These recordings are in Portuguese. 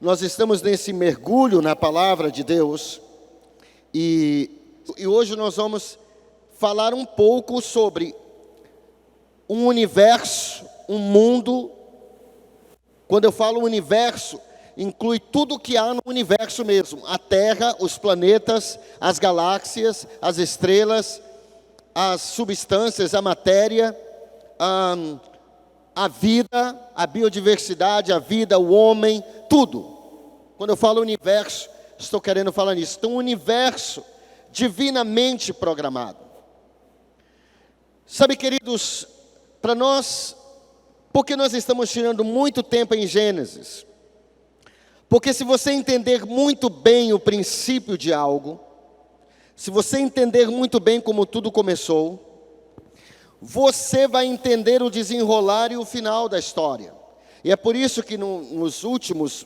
Nós estamos nesse mergulho na palavra de Deus e hoje nós vamos falar um pouco sobre um universo, um mundo. Quando eu falo universo, inclui tudo que há no universo mesmo: a Terra, os planetas, as galáxias, as estrelas, as substâncias, a matéria, a vida, a biodiversidade, a vida, o homem, tudo. Quando eu falo universo, estou querendo falar nisso. Então, um universo divinamente programado. Sabe, queridos, para nós, porque nós estamos tirando muito tempo em Gênesis? Porque se você entender muito bem o princípio de algo, se você entender muito bem como tudo começou, você vai entender o desenrolar e o final da história. E é por isso que nos últimos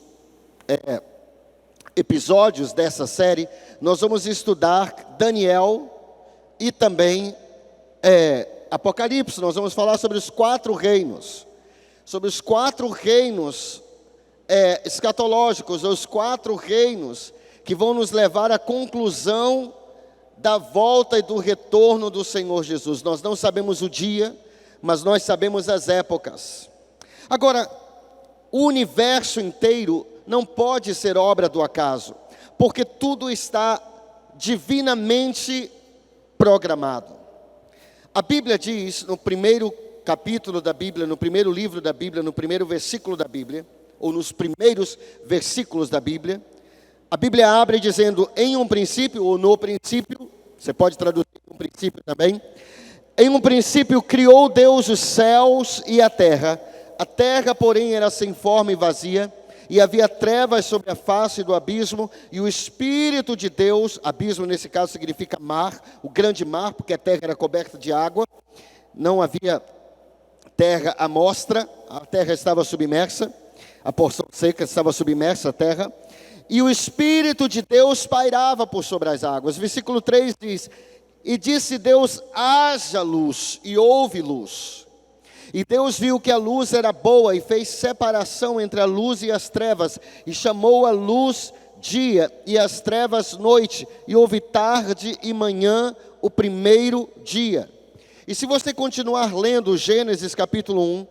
episódios dessa série, nós vamos estudar Daniel e também Apocalipse. Nós vamos falar sobre os 4 reinos. Sobre os 4 reinos escatológicos, os 4 reinos que vão nos levar à conclusão da volta e do retorno do Senhor Jesus. Nós não sabemos o dia, mas nós sabemos as épocas. Agora, o universo inteiro não pode ser obra do acaso, porque tudo está divinamente programado. A Bíblia diz, no primeiro capítulo da Bíblia, no primeiro livro da Bíblia, no primeiro versículo da Bíblia, ou nos primeiros versículos da Bíblia, a Bíblia abre dizendo: em um princípio, ou no princípio, você pode traduzir um princípio também. Em um princípio criou Deus os céus e a terra, porém, era sem forma e vazia, e havia trevas sobre a face do abismo, e o Espírito de Deus, abismo nesse caso significa mar, o grande mar, porque a terra era coberta de água, não havia terra à mostra, a terra estava submersa, a porção seca estava submersa, a terra, e o Espírito de Deus pairava por sobre as águas. Versículo 3 diz: e disse Deus: haja luz, e houve luz. E Deus viu que a luz era boa, e fez separação entre a luz e as trevas, e chamou a luz dia, e as trevas noite, e houve tarde e manhã o primeiro dia. E se você continuar lendo Gênesis capítulo 1,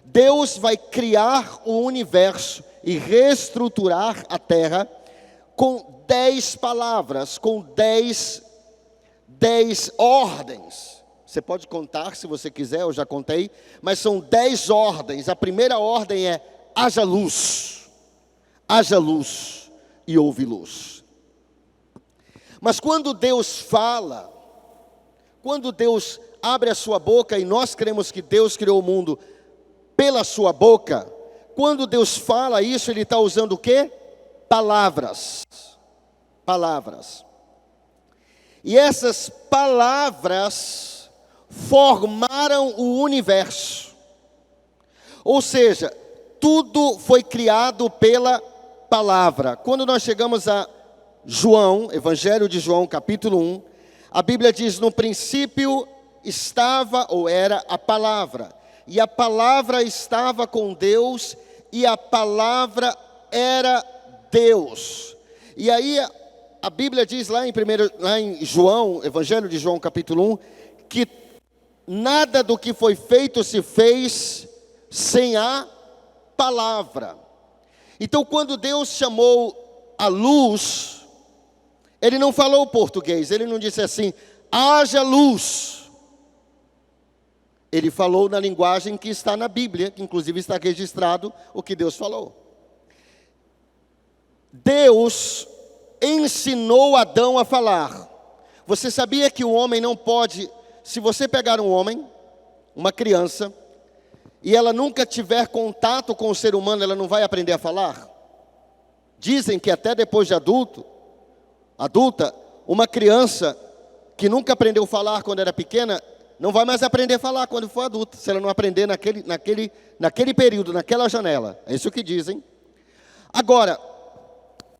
Deus vai criar o universo e reestruturar a terra com 10 palavras, com 10 ordens. Você pode contar se você quiser, eu já contei, mas são 10 ordens. A primeira ordem é: haja luz e houve luz. Mas quando Deus fala, quando Deus abre a sua boca, e nós cremos que Deus criou o mundo pela sua boca, quando Deus fala isso, Ele está usando o quê? Palavras. E essas palavras formaram o universo. Ou seja, tudo foi criado pela palavra. Quando nós chegamos a João, Evangelho de João, capítulo 1, a Bíblia diz: no princípio estava, ou era, a palavra, e a palavra estava com Deus, e a palavra era Deus. E aí a Bíblia diz lá em João, Evangelho de João, capítulo 1, que nada do que foi feito se fez sem a palavra. Então, quando Deus chamou a luz, Ele não falou português, Ele não disse assim: haja luz. Ele falou na linguagem que está na Bíblia, que inclusive está registrado o que Deus falou. Deus ensinou Adão a falar. Você sabia que o homem não pode... Se você pegar um homem, uma criança, e ela nunca tiver contato com o ser humano, ela não vai aprender a falar? Dizem que até depois de adulta, uma criança que nunca aprendeu a falar quando era pequena, não vai mais aprender a falar quando for adulta, se ela não aprender naquele período, naquela janela. É isso que dizem. Agora,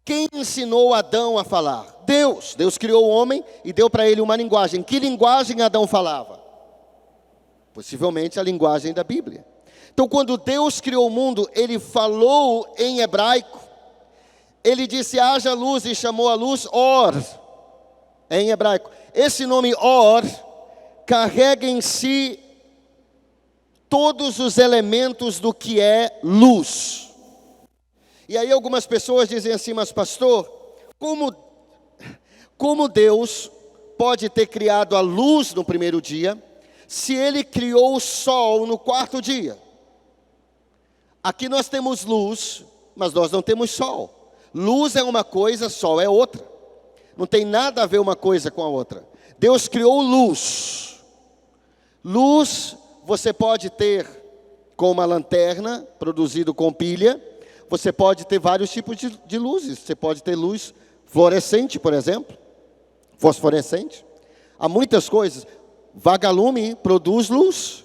quem ensinou Adão a falar? Deus. Deus criou o homem e deu para ele uma linguagem. Que linguagem Adão falava? Possivelmente a linguagem da Bíblia. Então, quando Deus criou o mundo, Ele falou em hebraico. Ele disse: haja luz, e chamou a luz Or, em hebraico. Esse nome Or carrega em si todos os elementos do que é luz. E aí algumas pessoas dizem assim: mas pastor, como Deus pode ter criado a luz no primeiro dia, se Ele criou o sol no quarto dia? Aqui nós temos luz, mas nós não temos sol. Luz é uma coisa, sol é outra. Não tem nada a ver uma coisa com a outra. Deus criou luz. Luz você pode ter com uma lanterna, produzido com pilha. Você pode ter vários tipos de luzes. Você pode ter luz fluorescente, por exemplo. Fosforescente. Há muitas coisas. Vagalume produz luz.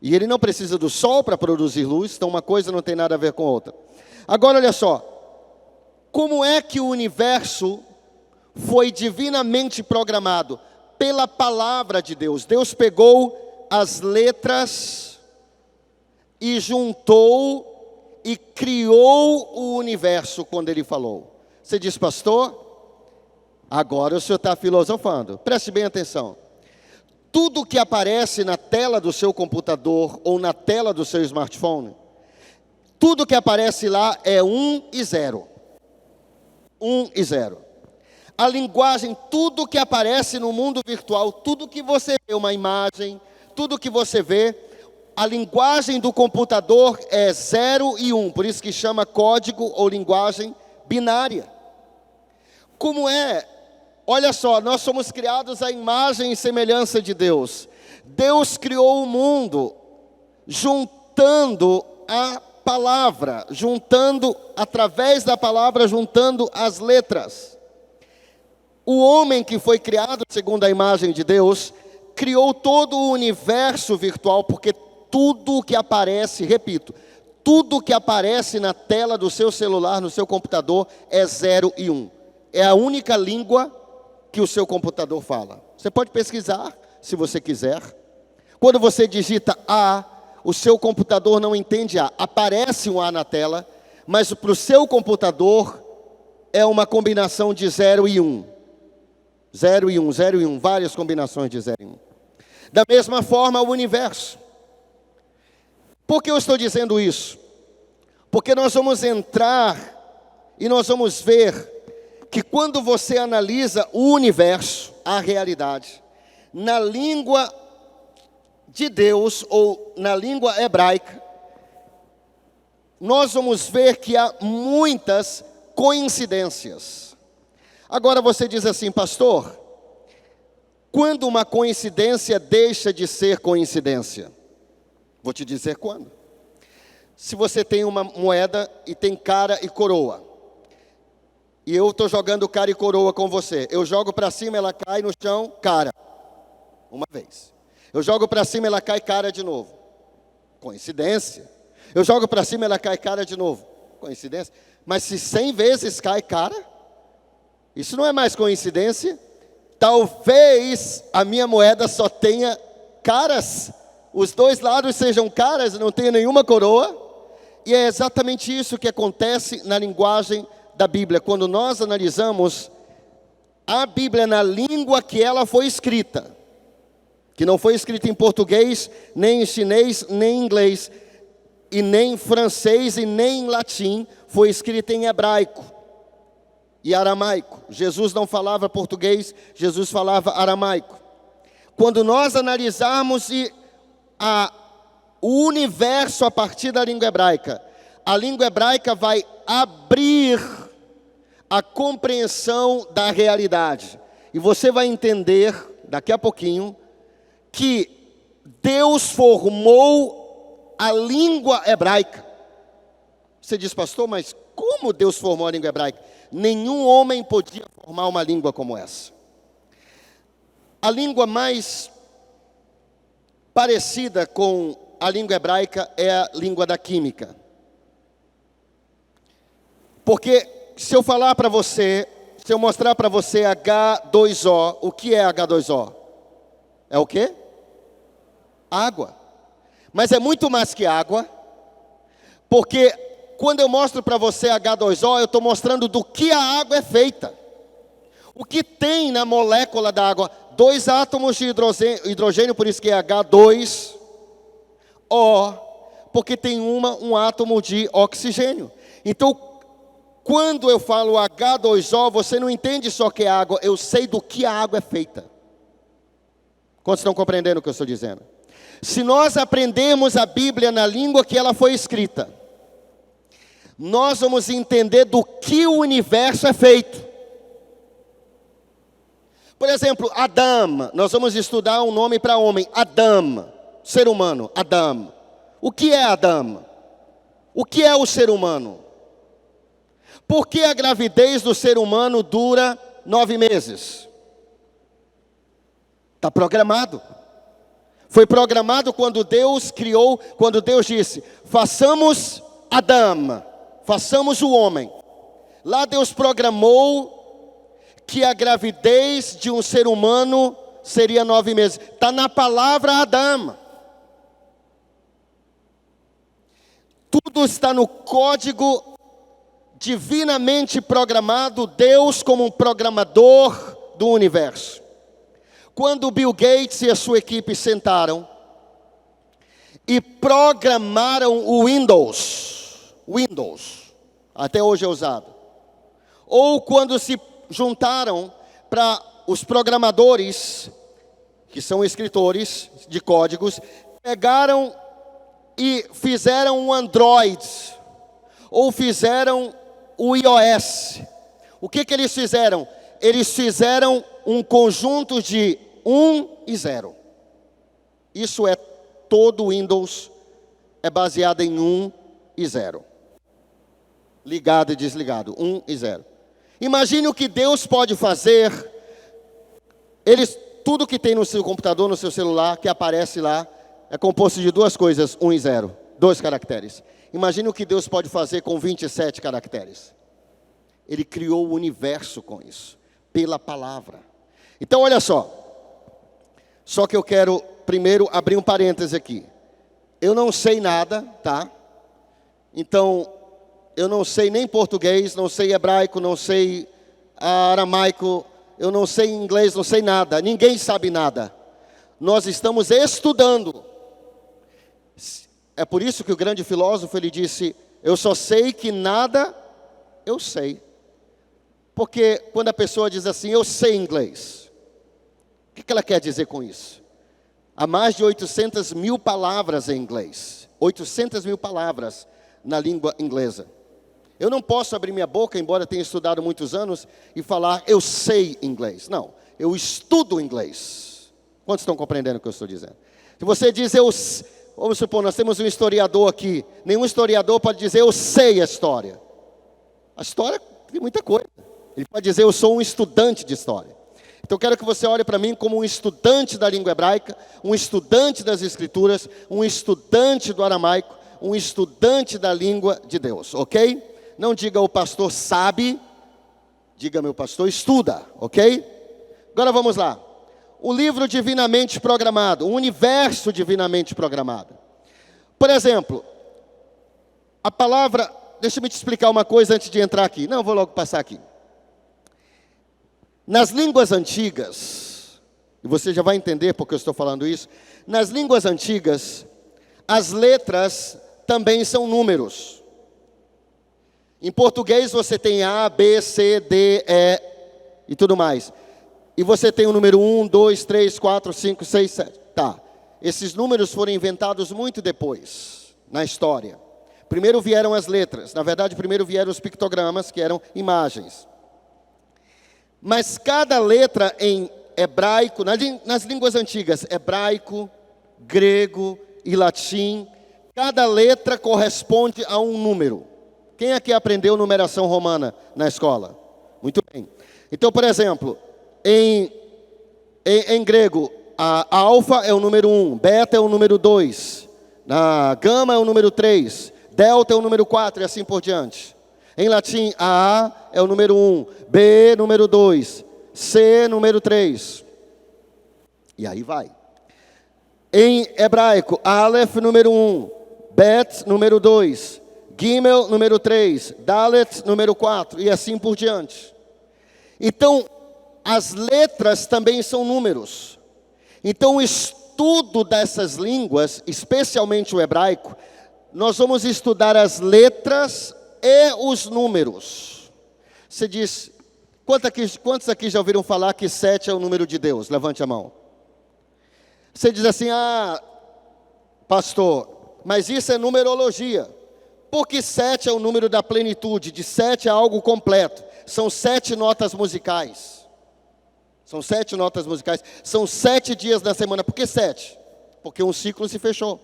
E ele não precisa do sol para produzir luz. Então uma coisa não tem nada a ver com a outra. Agora olha só. Como é que o universo foi divinamente programado? Pela palavra de Deus. Deus pegou as letras e juntou e criou o universo quando Ele falou. Você diz: pastor, agora o senhor está filosofando. Preste bem atenção. Tudo que aparece na tela do seu computador ou na tela do seu smartphone, tudo que aparece lá é 1 e 0. 1 e 0. A linguagem, tudo que aparece no mundo virtual, tudo que você vê, uma imagem, tudo que você vê, a linguagem do computador é 0 e 1, por isso que chama código ou linguagem binária. Como é? Olha só, nós somos criados à imagem e semelhança de Deus. Deus criou o mundo juntando a palavra, juntando, através da palavra, juntando as letras. O homem que foi criado segundo a imagem de Deus, criou todo o universo virtual, porque tudo que aparece, repito, tudo que aparece na tela do seu celular, no seu computador, é 0 e 1. É a única língua que o seu computador fala. Você pode pesquisar, se você quiser. Quando você digita A, o seu computador não entende A. Aparece um A na tela, mas para o seu computador é uma combinação de 0 e 1. 0 e 1, 0 e 1, várias combinações de 0 e 1. Da mesma forma, o universo. Por que eu estou dizendo isso? Porque nós vamos entrar e nós vamos ver que quando você analisa o universo, a realidade, na língua de Deus ou na língua hebraica, nós vamos ver que há muitas coincidências. Agora você diz assim: pastor, quando uma coincidência deixa de ser coincidência? Vou te dizer quando. Se você tem uma moeda e tem cara e coroa, e eu estou jogando cara e coroa com você, eu jogo para cima, ela cai no chão, cara, uma vez. Eu jogo para cima, ela cai cara de novo. Coincidência. Eu jogo para cima, ela cai cara de novo. Coincidência. Mas se 100 vezes cai cara, isso não é mais coincidência? Talvez a minha moeda só tenha caras, os dois lados sejam caras, não tenha nenhuma coroa. E é exatamente isso que acontece na linguagem da Bíblia. Quando nós analisamos a Bíblia na língua que ela foi escrita, que não foi escrita em português, nem em chinês, nem em inglês, e nem em francês, e nem em latim, foi escrita em hebraico e aramaico. Jesus não falava português, Jesus falava aramaico. Quando nós analisarmos o universo a partir da língua hebraica, a língua hebraica vai abrir a compreensão da realidade. E você vai entender, daqui a pouquinho, que Deus formou a língua hebraica. Você diz: pastor, mas como Deus formou a língua hebraica? Nenhum homem podia formar uma língua como essa. A língua mais parecida com a língua hebraica é a língua da química. Porque se eu falar para você, se eu mostrar para você H2O, o que é H2O? É o quê? Água. Mas é muito mais que água, porque quando eu mostro para você H2O, eu estou mostrando do que a água é feita. O que tem na molécula da água? 2 átomos de hidrogênio, por isso que é H2O, porque tem um átomo de oxigênio. Então, quando eu falo H2O, você não entende só que é água, eu sei do que a água é feita. Quantos estão compreendendo o que eu estou dizendo? Se nós aprendermos a Bíblia na língua que ela foi escrita, nós vamos entender do que o universo é feito. Por exemplo, Adão, nós vamos estudar um nome para homem, Adão, ser humano, Adão. O que é Adão? O que é o ser humano? Por que a gravidez do ser humano dura 9 meses? Está programado. Foi programado quando Deus criou, quando Deus disse, façamos Adão, façamos o homem. Lá Deus programou que a gravidez de um ser humano seria 9 meses. Está na palavra Adão. Tudo está no código divinamente programado, Deus como um programador do universo. Quando Bill Gates e a sua equipe sentaram e programaram o Windows, até hoje é usado. Ou quando se juntaram para os programadores, que são escritores de códigos, pegaram e fizeram um Android, ou fizeram o iOS. O que eles fizeram? Eles fizeram um conjunto de 1 e 0. Isso é todo o Windows, é baseado em 1 e 0. Ligado e desligado, 1 e 0. Imagine o que Deus pode fazer. Tudo que tem no seu computador, no seu celular, que aparece lá, é composto de 2 coisas, 1 e 0. 2 caracteres. Imagine o que Deus pode fazer com 27 caracteres. Ele criou o universo com isso, pela palavra. Então olha só. Só que eu quero primeiro abrir um parêntese aqui. Eu não sei nada, tá? Então, eu não sei nem português, não sei hebraico, não sei aramaico, eu não sei inglês, não sei nada. Ninguém sabe nada. Nós estamos estudando. É por isso que o grande filósofo, ele disse, eu só sei que nada eu sei. Porque quando a pessoa diz assim, eu sei inglês, o que ela quer dizer com isso? Há mais de 800 mil palavras em inglês. 800 mil palavras na língua inglesa. Eu não posso abrir minha boca, embora tenha estudado muitos anos, e falar, eu sei inglês. Não, eu estudo inglês. Quantos estão compreendendo o que eu estou dizendo? Se você diz, vamos supor, nós temos um historiador aqui. Nenhum historiador pode dizer, eu sei a história. A história tem muita coisa. Ele pode dizer, eu sou um estudante de história. Então eu quero que você olhe para mim como um estudante da língua hebraica, um estudante das escrituras, um estudante do aramaico, um estudante da língua de Deus, ok? Não diga o pastor sabe, diga meu pastor estuda, ok? Agora vamos lá. O livro divinamente programado, o universo divinamente programado. Por exemplo, a palavra, deixa-me te explicar uma coisa antes de entrar aqui. Não, vou logo passar aqui. Nas línguas antigas, e você já vai entender porque eu estou falando isso. Nas línguas antigas, as letras também são números. Em português você tem A, B, C, D, E e tudo mais. E você tem o número 1, 2, 3, 4, 5, 6, 7. Tá. Esses números foram inventados muito depois, na história. Primeiro vieram as letras. Na verdade, primeiro vieram os pictogramas, que eram imagens. Mas cada letra em hebraico, nas línguas antigas, hebraico, grego e latim, cada letra corresponde a um número. Quem aqui aprendeu numeração romana na escola? Muito bem. Então, por exemplo, em grego, a alfa é o número 1, beta é o número 2, a gama é o número 3, delta é o número 4 e assim por diante. Em latim, A é o número 1, B número 2, C número 3. E aí vai. Em hebraico, Aleph número 1, Bet número 2, Gimel, número 3, Dalet, número 4, e assim por diante. Então, as letras também são números. Então, o estudo dessas línguas, especialmente o hebraico, nós vamos estudar as letras e os números. Você diz, quantos aqui já ouviram falar que 7 é o número de Deus? Levante a mão. Você diz assim, pastor, mas isso é numerologia. Porque 7 é o número da plenitude, de 7 é algo completo. São 7 notas musicais. São 7 notas musicais. São 7 dias da semana. Por que 7? Porque um ciclo se fechou.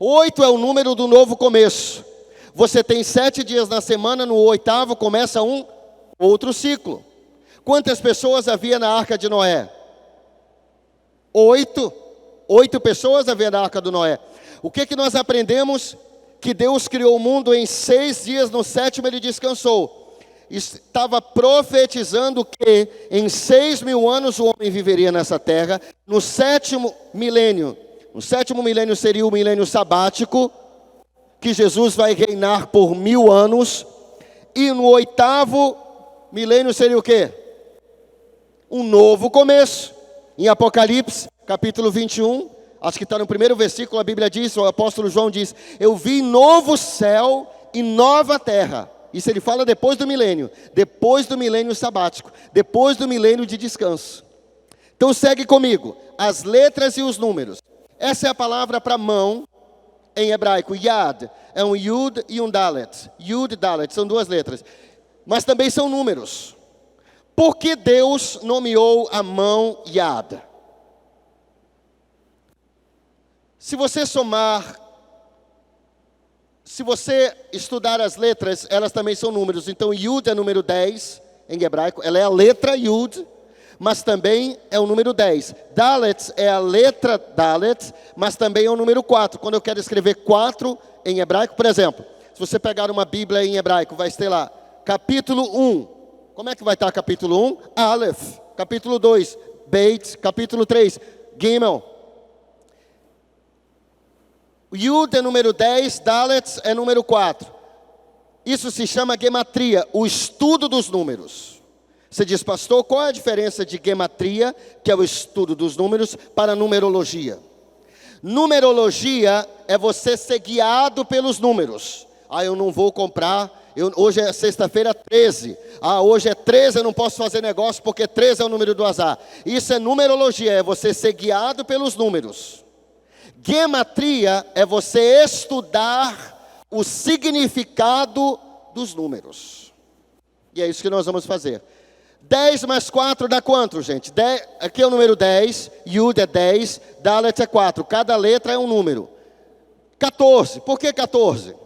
8 é o número do novo começo. Você tem 7 dias na semana, no 8º começa um outro ciclo. Quantas pessoas havia na arca de Noé? 8. 8 pessoas havia na arca do Noé. O que nós aprendemos? Que Deus criou o mundo em 6 dias, no 7º ele descansou. Estava profetizando que em 6.000 anos o homem viveria nessa terra. No 7º milênio, seria o milênio sabático, que Jesus vai reinar por 1000 anos. E no 8º milênio seria o quê? Um novo começo. Em Apocalipse, capítulo 21, acho que está no primeiro versículo, a Bíblia diz, o apóstolo João diz, eu vi novo céu e nova terra. Isso ele fala depois do milênio sabático, depois do milênio de descanso. Então segue comigo, as letras e os números. Essa é a palavra para mão em hebraico, yad, é um yud e um dalet. Yud e dalet, são 2 letras, mas também são números. Por que Deus nomeou a mão yad? Se você estudar as letras, elas também são números. Então, Yud é número 10 em hebraico. Ela é a letra Yud, mas também é o número 10. Dalet é a letra Dalet, mas também é o número 4. Quando eu quero escrever 4 em hebraico, por exemplo, se você pegar uma Bíblia em hebraico, vai ter lá, capítulo 1. Como é que vai estar capítulo 1? Aleph. Capítulo 2, Beit. Capítulo 3, Gimel. Yud é número 10, Dalet é número 4. Isso se chama gematria, o estudo dos números. Você diz, pastor, qual é a diferença de gematria, que é o estudo dos números, para numerologia? Numerologia é você ser guiado pelos números. Eu não vou comprar, hoje é sexta-feira 13. Hoje é 13, eu não posso fazer negócio porque 13 é o número do azar. Isso é numerologia, é você ser guiado pelos números. Gematria é você estudar o significado dos números. E é isso que nós vamos fazer. 10 mais 4 dá quanto, gente? Aqui é o número 10, Yud é 10, Dalet é 4. Cada letra é um número. 14. Por que 14?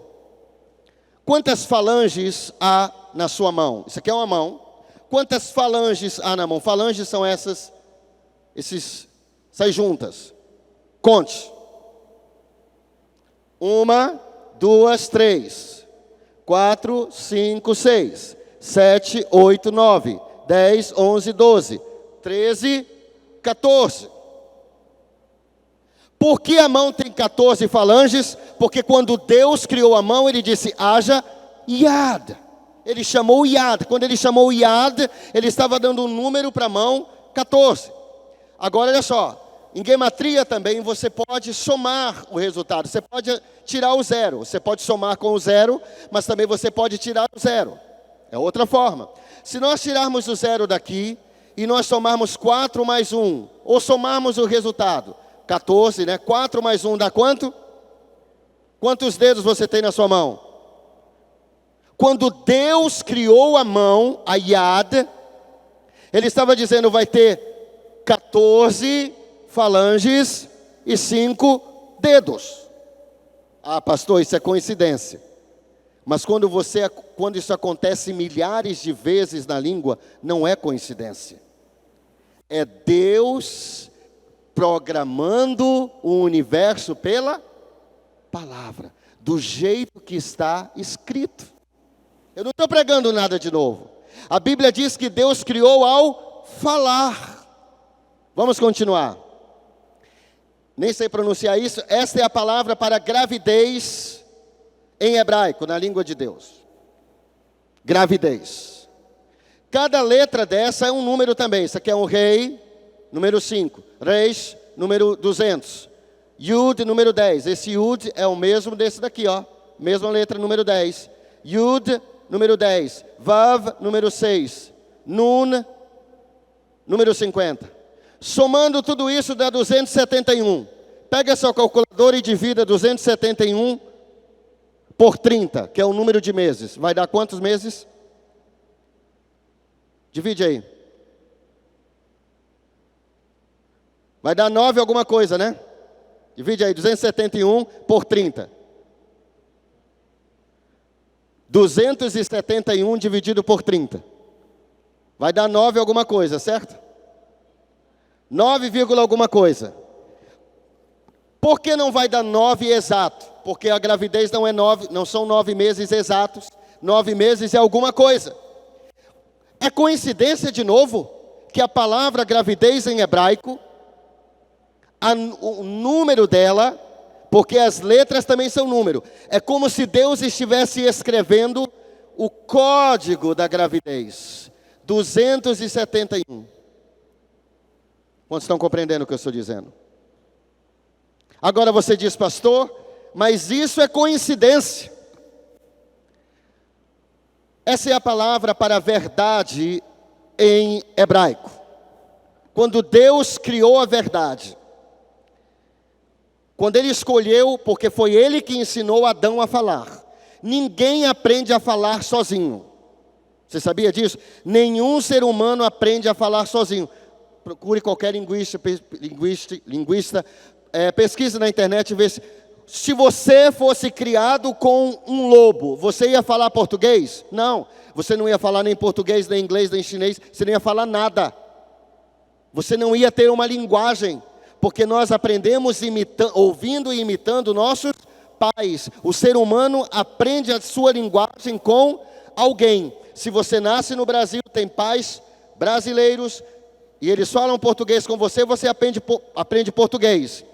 Quantas falanges há na sua mão? Isso aqui é uma mão. Quantas falanges há na mão? Falanges são essas juntas. Conte. 1, 2, 3, 4, 5, 6, 7, 8, 9, 10, 11, 12, 13, 14. Por que a mão tem 14 falanges? Porque quando Deus criou a mão, Ele disse, haja Yad. Ele chamou Yad. Quando Ele chamou Yad, Ele estava dando um número para a mão, 14. Agora, olha só. Em gematria também você pode somar o resultado. Você pode tirar o 0. Você pode somar com o 0, mas também você pode tirar o 0. É outra forma. Se nós tirarmos o 0 daqui e nós somarmos 4 mais 1, ou somarmos o resultado, 14, né? 4 mais 1 dá quanto? Quantos dedos você tem na sua mão? Quando Deus criou a mão, a Yad, Ele estava dizendo, vai ter 14 falanges e 5 dedos. Pastor, isso é coincidência. Mas quando isso acontece milhares de vezes na língua, não é coincidência. É Deus programando o universo pela palavra, do jeito que está escrito. Eu não estou pregando nada de novo. A Bíblia diz que Deus criou ao falar. Vamos continuar. Nem sei pronunciar isso. Esta é a palavra para gravidez em hebraico, na língua de Deus. Gravidez. Cada letra dessa é um número também. Isso aqui é um rei, número 5. Reis, número 200. Yud, número 10. Esse Yud é o mesmo desse daqui, ó. Mesma letra, número 10. Yud, número 10. Vav, número 6. Nun, número 50. Somando tudo isso dá 271. Pega seu calculador e divida 271 por 30, que é o número de meses. Vai dar quantos meses? Divide aí. Vai dar 9 alguma coisa, né? Divide aí, 271 por 30. 271 dividido por 30. Vai dar 9 alguma coisa, certo? 9, alguma coisa. Por que não vai dar 9 exato? Porque a gravidez não é 9, não são 9 meses exatos. 9 meses é alguma coisa. É coincidência de novo que a palavra gravidez em hebraico, o número dela, porque as letras também são número. É como se Deus estivesse escrevendo o código da gravidez. 271. Quantos estão compreendendo o que eu estou dizendo? Agora você diz, pastor, mas isso é coincidência. Essa é a palavra para verdade em hebraico. Quando Deus criou a verdade. Quando Ele escolheu, porque foi Ele que ensinou Adão a falar. Ninguém aprende a falar sozinho. Você sabia disso? Nenhum ser humano aprende a falar sozinho. Procure qualquer linguista, pesquise na internet e vê se você fosse criado com um lobo, você ia falar português? Não, você não ia falar nem português, nem inglês, nem chinês, você não ia falar nada. Você não ia ter uma linguagem, porque nós aprendemos ouvindo e imitando nossos pais. O ser humano aprende a sua linguagem com alguém. Se você nasce no Brasil, tem pais brasileiros, e eles falam português com você, você aprende português.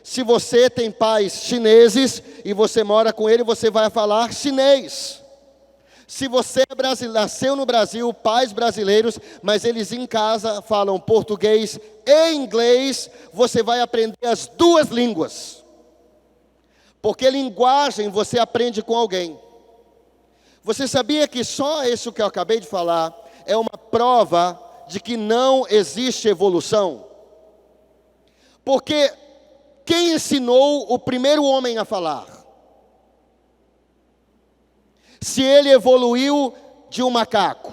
Se você tem pais chineses e você mora com ele, você vai falar chinês. Se você nasceu no Brasil, pais brasileiros, mas eles em casa falam português e inglês, você vai aprender as duas línguas. Porque linguagem você aprende com alguém. Você sabia que só isso que eu acabei de falar é uma prova de que não existe evolução? Porque quem ensinou o primeiro homem a falar? Se ele evoluiu de um macaco,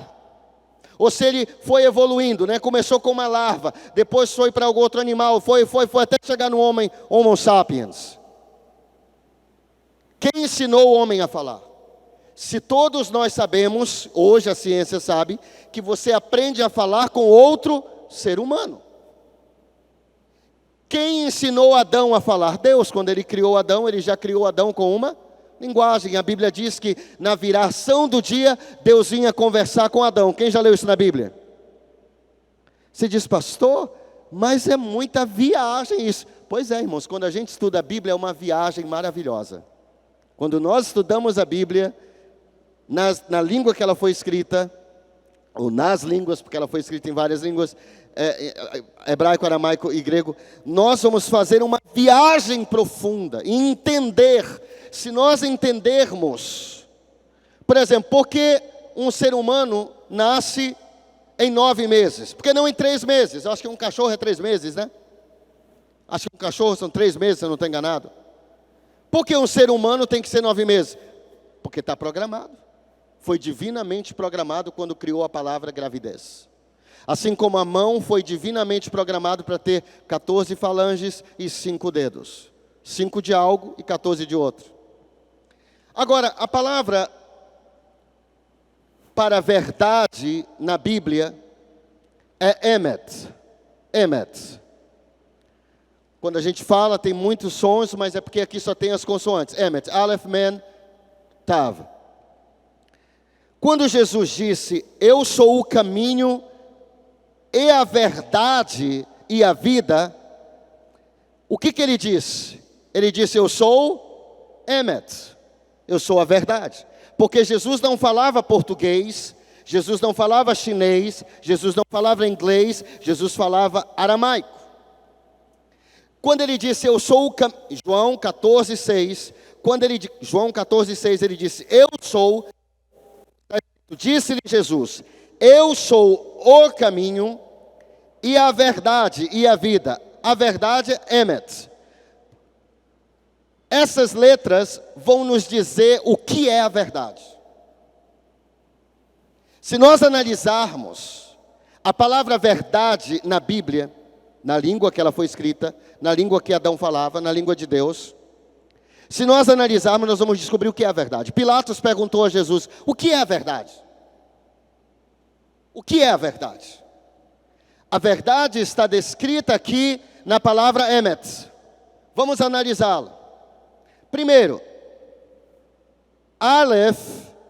ou se ele foi evoluindo, né? Começou com uma larva, depois foi para algum outro animal, foi até chegar no homem, Homo sapiens. Quem ensinou o homem a falar? Se todos nós sabemos, hoje a ciência sabe, que você aprende a falar com outro ser humano. Quem ensinou Adão a falar? Deus, quando Ele criou Adão, Ele já criou Adão com uma linguagem. A Bíblia diz que na viração do dia, Deus vinha conversar com Adão. Quem já leu isso na Bíblia? Você diz, pastor, mas é muita viagem isso. Pois é, irmãos, quando a gente estuda a Bíblia, é uma viagem maravilhosa. Quando nós estudamos a Bíblia, na língua que ela foi escrita, ou nas línguas, porque ela foi escrita em várias línguas, hebraico, aramaico e grego, nós vamos fazer uma viagem profunda e entender. Se nós entendermos, por exemplo, por que um ser humano nasce em 9 meses? Por que não em 3 meses? Eu acho que um cachorro é 3 meses, né? Acho que um cachorro são 3 meses, se eu não estou enganado. Por que um ser humano tem que ser 9 meses? Porque está programado. Foi divinamente programado quando criou a palavra gravidez. Assim como a mão foi divinamente programado para ter 14 falanges e 5 dedos. 5 de algo e 14 de outro. Agora, a palavra para verdade na Bíblia é emet. Emet. Quando a gente fala, tem muitos sons, mas é porque aqui só tem as consoantes. Emet, Aleph, Men, Tav. Quando Jesus disse, eu sou o caminho e a verdade e a vida, o que ele disse? Ele disse, eu sou Emet. Eu sou a verdade. Porque Jesus não falava português, Jesus não falava chinês, Jesus não falava inglês, Jesus falava aramaico. Quando ele disse, eu sou o João 14,6, João 14,6, ele disse, eu sou, disse-lhe Jesus, eu sou o caminho e a verdade e a vida. A verdade é Emet. Essas letras vão nos dizer o que é a verdade. Se nós analisarmos a palavra verdade na Bíblia, na língua que ela foi escrita, na língua que Adão falava, na língua de Deus, se nós analisarmos, nós vamos descobrir o que é a verdade. Pilatos perguntou a Jesus, o que é a verdade? O que é a verdade? A verdade está descrita aqui na palavra Emet. Vamos analisá-la. Primeiro, Aleph,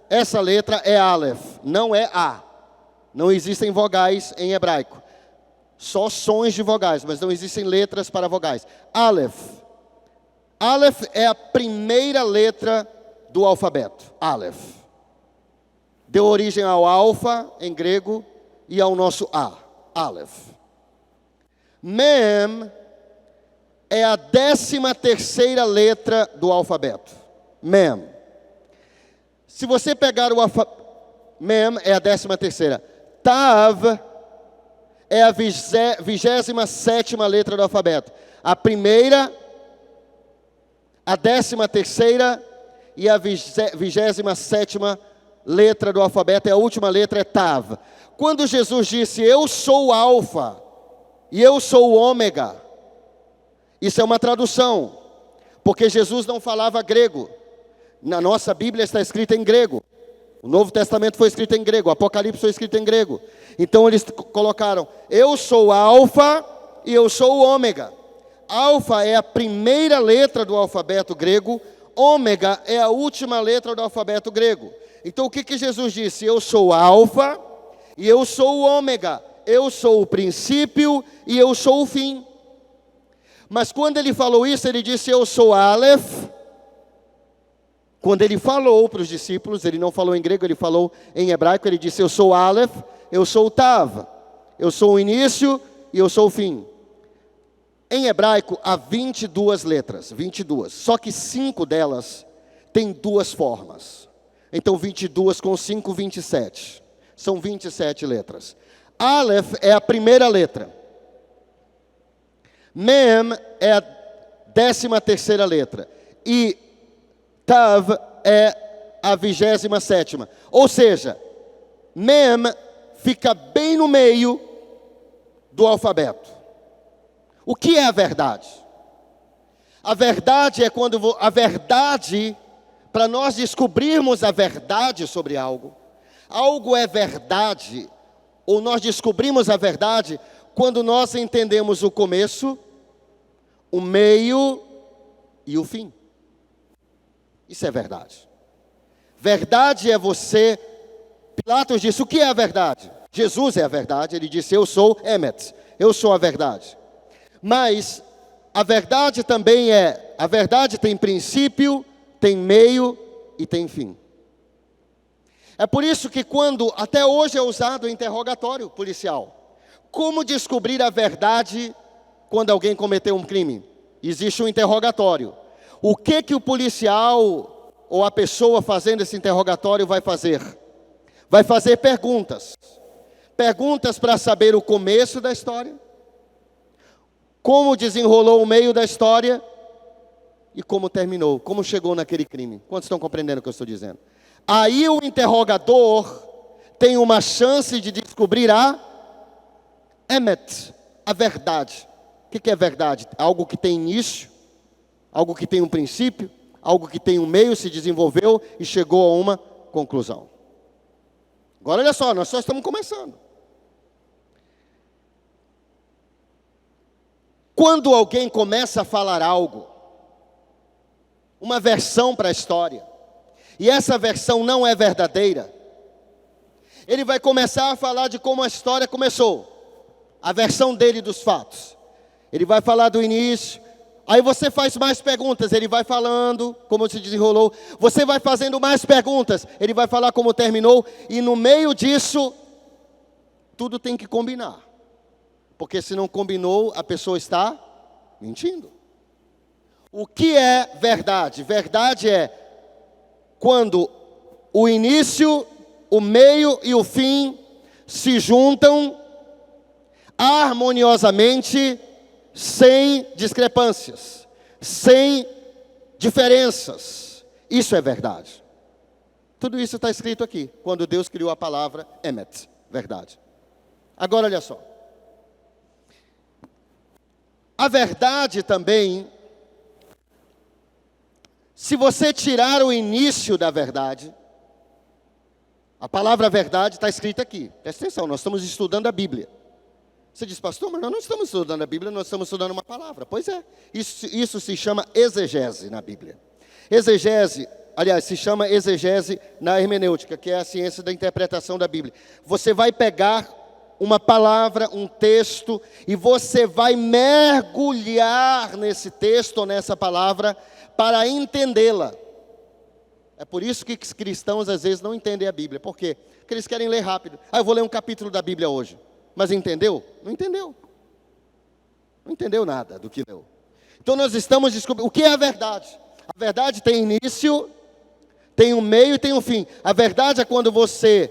essa letra é Aleph, não é A. Não existem vogais em hebraico. Só sons de vogais, mas não existem letras para vogais. Aleph. Aleph é a primeira letra do alfabeto. Aleph. Deu origem ao alfa, em grego, e ao nosso A. Aleph. Mem é a 13ª letra do alfabeto. Mem. Se você pegar o alfabeto, Mem é a 13ª. Tav é a 27ª letra do alfabeto. A primeira, a 13ª e a 27ª letra do alfabeto, e a última letra é Tav. Quando Jesus disse, eu sou o alfa e eu sou o ômega, isso é uma tradução, porque Jesus não falava grego. Na nossa Bíblia está escrita em grego. O Novo Testamento foi escrito em grego, o Apocalipse foi escrito em grego. Então eles colocaram, eu sou o alfa e eu sou o ômega. Alfa é a primeira letra do alfabeto grego, ômega é a última letra do alfabeto grego. Então o que Jesus disse? Eu sou o alfa e eu sou o ômega. Eu sou o princípio e eu sou o fim. Mas quando ele falou isso, ele disse, eu sou Aleph. Quando ele falou para os discípulos, ele não falou em grego, ele falou em hebraico, ele disse, eu sou Aleph, eu sou o Tav. Eu sou o início e eu sou o fim. Em hebraico, há 22 letras, 22. Só que 5 delas têm 2 formas. Então, 22 com 5, 27. São 27 letras. Aleph é a primeira letra. Mem é a 13ª letra. E Tav é a 27ª. Ou seja, Mem fica bem no meio do alfabeto. O que é a verdade? A verdade é quando a verdade, para nós descobrirmos a verdade sobre algo, algo é verdade, ou nós descobrimos a verdade quando nós entendemos o começo, o meio e o fim. Isso é verdade. Verdade é você. Pilatos disse, o que é a verdade? Jesus é a verdade, ele disse, eu sou Emet, eu sou a verdade. Mas a verdade também a verdade tem princípio, tem meio e tem fim. É por isso que até hoje é usado o interrogatório policial. Como descobrir a verdade quando alguém cometeu um crime? Existe um interrogatório. O que o policial ou a pessoa fazendo esse interrogatório vai fazer? Vai fazer perguntas. Perguntas para saber o começo da história, como desenrolou o meio da história e como terminou, como chegou naquele crime. Quantos estão compreendendo o que eu estou dizendo? Aí o interrogador tem uma chance de descobrir a Emet, a verdade. O que é verdade? Algo que tem início, algo que tem um princípio, algo que tem um meio, se desenvolveu e chegou a uma conclusão. Agora olha só, nós só estamos começando. Quando alguém começa a falar algo, uma versão para a história, e essa versão não é verdadeira, ele vai começar a falar de como a história começou, a versão dele dos fatos. Ele vai falar do início, Aí você faz mais perguntas, ele vai falando como se desenrolou. Você vai fazendo mais perguntas, ele vai falar como terminou. E no meio disso, tudo tem que combinar. Porque se não combinou, a pessoa está mentindo. O que é verdade? Verdade é quando o início, o meio e o fim se juntam harmoniosamente, sem discrepâncias, sem diferenças. Isso é verdade. Tudo isso está escrito aqui, quando Deus criou a palavra Emet, verdade. Agora olha só. A verdade também, se você tirar o início da verdade, a palavra verdade está escrita aqui. Presta atenção, nós estamos estudando a Bíblia. Você diz, pastor, mas nós não estamos estudando a Bíblia, nós estamos estudando uma palavra. Pois é, isso se chama exegese na Bíblia. Exegese, aliás, se chama exegese na hermenêutica, que é a ciência da interpretação da Bíblia. Você vai pegar uma palavra, um texto, e você vai mergulhar nesse texto ou nessa palavra para entendê-la. É por isso que os cristãos às vezes não entendem a Bíblia. Por quê? Porque eles querem ler rápido. Eu vou ler um capítulo da Bíblia hoje. Mas entendeu? Não entendeu. Não entendeu nada do que leu. Então nós estamos descobrindo. O que é a verdade? A verdade tem início, tem um meio e tem um fim. A verdade é quando você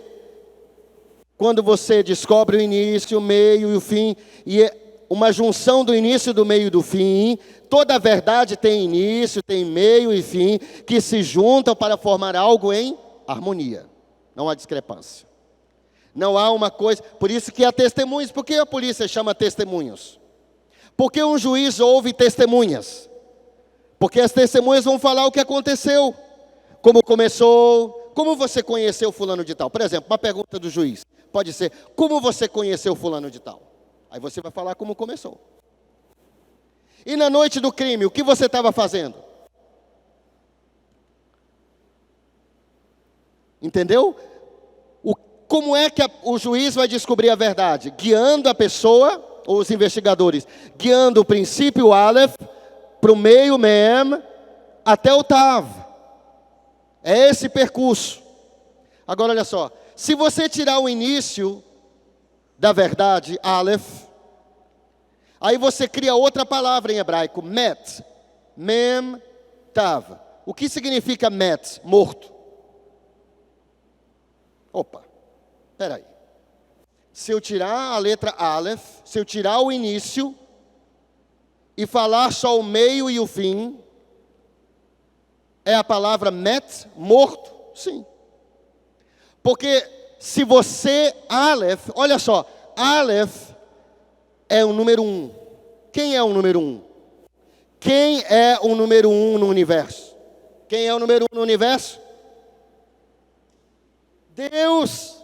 descobre o início, o meio e o fim, e é uma junção do início, do meio e do fim. Toda a verdade tem início, tem meio e fim, que se juntam para formar algo em harmonia. Não há discrepância. Não há uma coisa, por isso que há testemunhos. Por que a polícia chama testemunhos? Porque um juiz ouve testemunhas. Porque as testemunhas vão falar o que aconteceu, como começou, como você conheceu fulano de tal. Por exemplo, uma pergunta do juiz, pode ser, como você conheceu fulano de tal? Aí você vai falar como começou. E na noite do crime, o que você estava fazendo? Entendeu? Como é que o juiz vai descobrir a verdade? Guiando a pessoa, ou os investigadores, guiando o princípio Aleph, para o meio Mem, até o Tav. É esse percurso. Agora olha só, se você tirar o início da verdade, Aleph, aí você cria outra palavra em hebraico, Met, Mem, Tav. O que significa Met? Morto. Opa. Espera aí. Se eu tirar a letra Aleph, se eu tirar o início e falar só o meio e o fim, é a palavra Met, morto? Sim. Porque se você, Aleph, olha só, Aleph é o número 1. Quem é o número 1? Quem é o número 1 no universo? Quem é o número 1 no universo? Deus.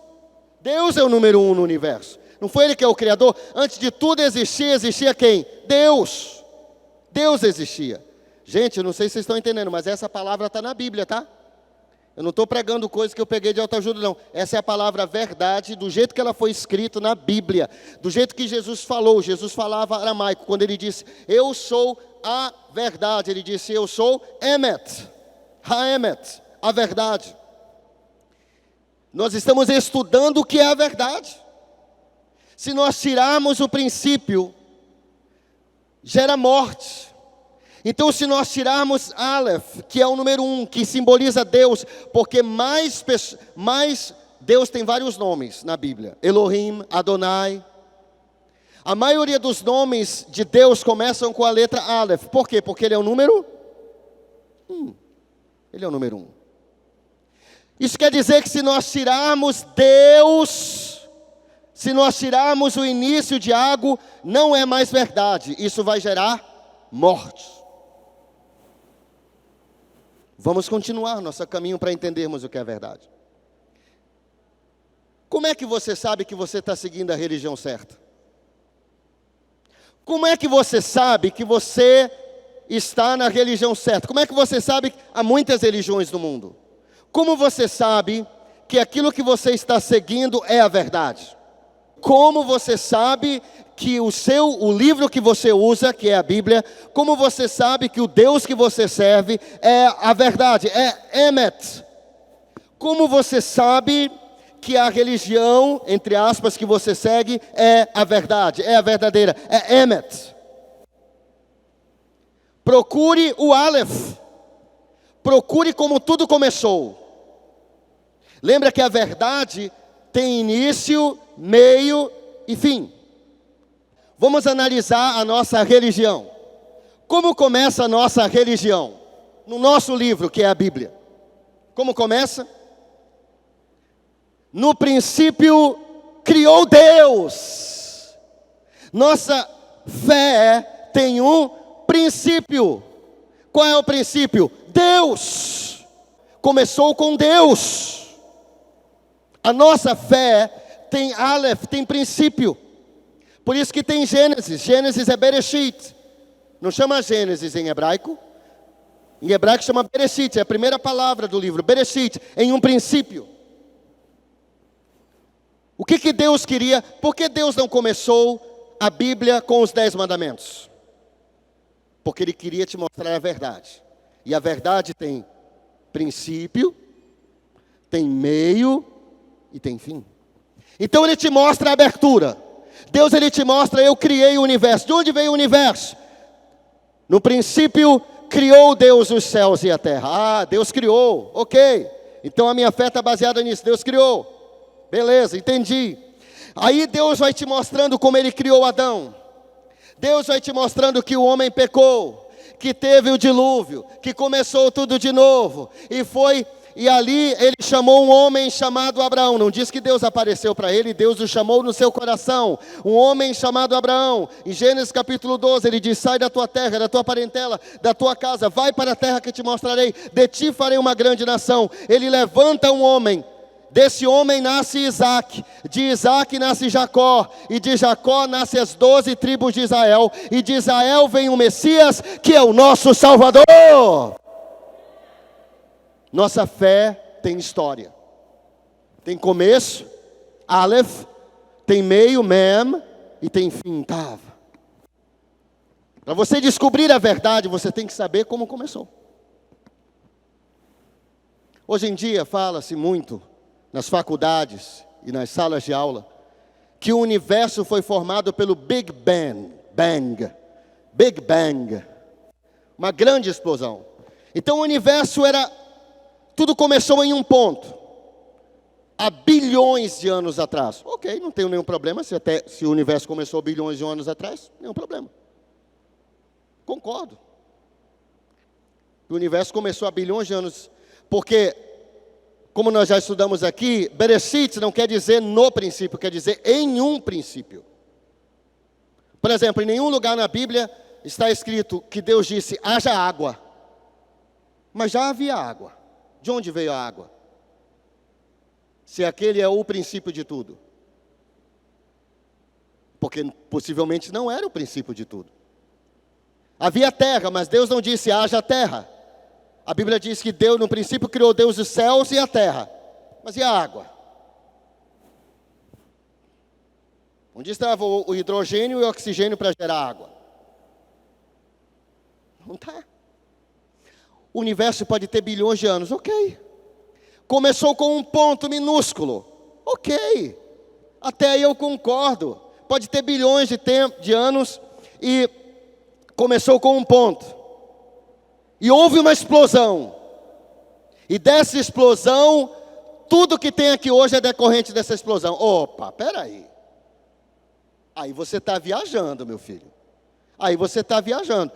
Deus é o número 1 no universo. Não foi Ele que é o Criador? Antes de tudo existir, existia quem? Deus. Deus existia. Gente, eu não sei se vocês estão entendendo, mas essa palavra está na Bíblia, tá? Eu não estou pregando coisas que eu peguei de autoajuda, não. Essa é a palavra verdade, do jeito que ela foi escrita na Bíblia. Do jeito que Jesus falou. Jesus falava aramaico. Quando Ele disse, eu sou a verdade. Ele disse, eu sou Emet. Ha-Emet. A verdade. Nós estamos estudando o que é a verdade. Se nós tirarmos o princípio, gera morte. Então, se nós tirarmos Aleph, que é o número 1, que simboliza Deus, porque mais Deus tem vários nomes na Bíblia. Elohim, Adonai. A maioria dos nomes de Deus começam com a letra Aleph. Por quê? Porque Ele é o número 1. Ele é o número 1. Isso quer dizer que se nós tirarmos Deus, se nós tirarmos o início de algo, não é mais verdade. Isso vai gerar morte. Vamos continuar nosso caminho para entendermos o que é verdade. Como é que você sabe que você está seguindo a religião certa? Como é que você sabe que você está na religião certa? Como é que você sabe que há muitas religiões no mundo? Como você sabe que aquilo que você está seguindo é a verdade? Como você sabe que o livro que você usa, que é a Bíblia, como você sabe que o Deus que você serve é a verdade, é Emet? Como você sabe que a religião, entre aspas, que você segue é a verdade, é a verdadeira, é Emet? Procure o Aleph. Procure como tudo começou. Lembra que a verdade tem início, meio e fim. Vamos analisar a nossa religião. Como começa a nossa religião? No nosso livro, que é a Bíblia. Como começa? No princípio, criou Deus. Nossa fé tem um princípio. Qual é o princípio? Deus. Começou com Deus. A nossa fé tem Aleph, tem princípio. Por isso que tem Gênesis. Gênesis é Bereshit. Não chama Gênesis em hebraico. Em hebraico chama Bereshit. É a primeira palavra do livro. Bereshit, em um princípio. O que Deus queria? Por que Deus não começou a Bíblia com os 10 mandamentos? Porque Ele queria te mostrar a verdade. E a verdade tem princípio, tem meio e tem fim. Então Ele te mostra a abertura. Deus, Ele te mostra, eu criei o universo. De onde veio o universo? No princípio, criou Deus os céus e a terra. Ah, Deus criou, ok. Então a minha fé está baseada nisso, Deus criou. Beleza, entendi. Aí Deus vai te mostrando como Ele criou Adão. Deus vai te mostrando que o homem pecou, que teve o dilúvio, que começou tudo de novo. E ali Ele chamou um homem chamado Abraão. Não diz que Deus apareceu para ele, Deus o chamou no seu coração. Um homem chamado Abraão. Em Gênesis capítulo 12, Ele diz: sai da tua terra, da tua parentela, da tua casa, vai para a terra que te mostrarei, de ti farei uma grande nação. Ele levanta um homem. Desse homem nasce Isaac, de Isaac nasce Jacó, e de Jacó nasce as 12 tribos de Israel, e de Israel vem o Messias, que é o nosso Salvador. Nossa fé tem história, tem começo, Aleph, tem meio, Mem, e tem fim, Tav. Para você descobrir a verdade, você tem que saber como começou. Hoje em dia fala-se muito nas faculdades e nas salas de aula, que o universo foi formado pelo Big Bang, uma grande explosão. Então o universo tudo começou em um ponto, há bilhões de anos atrás. Ok, não tenho nenhum problema, se o universo começou bilhões de anos atrás, nenhum problema. Concordo. O universo começou há bilhões de anos, porque como nós já estudamos aqui, Bereshit não quer dizer no princípio, quer dizer em um princípio. Por exemplo, em nenhum lugar na Bíblia está escrito que Deus disse, haja água. Mas já havia água. De onde veio a água? Se aquele é o princípio de tudo. Porque possivelmente não era o princípio de tudo. Havia terra, mas Deus não disse, haja terra. A Bíblia diz que Deus, no princípio, criou Deus os céus e a terra. Mas e a água? Onde estava o hidrogênio e o oxigênio para gerar água? Não está. O universo pode ter bilhões de anos, ok. Começou com um ponto minúsculo, ok. Até aí eu concordo. Pode ter bilhões de anos e começou com um ponto. E houve uma explosão. E dessa explosão, tudo que tem aqui hoje é decorrente dessa explosão. Opa, peraí. Aí você está viajando, meu filho. Aí você está viajando.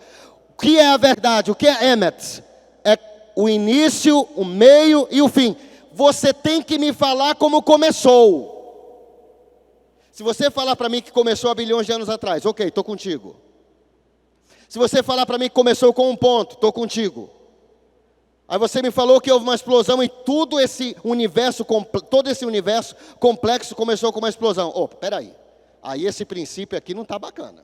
O que é a verdade? O que é Emet? É o início, o meio e o fim. Você tem que me falar como começou. Se você falar para mim que começou há bilhões de anos atrás, ok, estou contigo. Se você falar para mim que começou com um ponto, estou contigo. Aí você me falou que houve uma explosão e todo esse universo complexo começou com uma explosão. Opa, peraí. Aí esse princípio aqui não está bacana.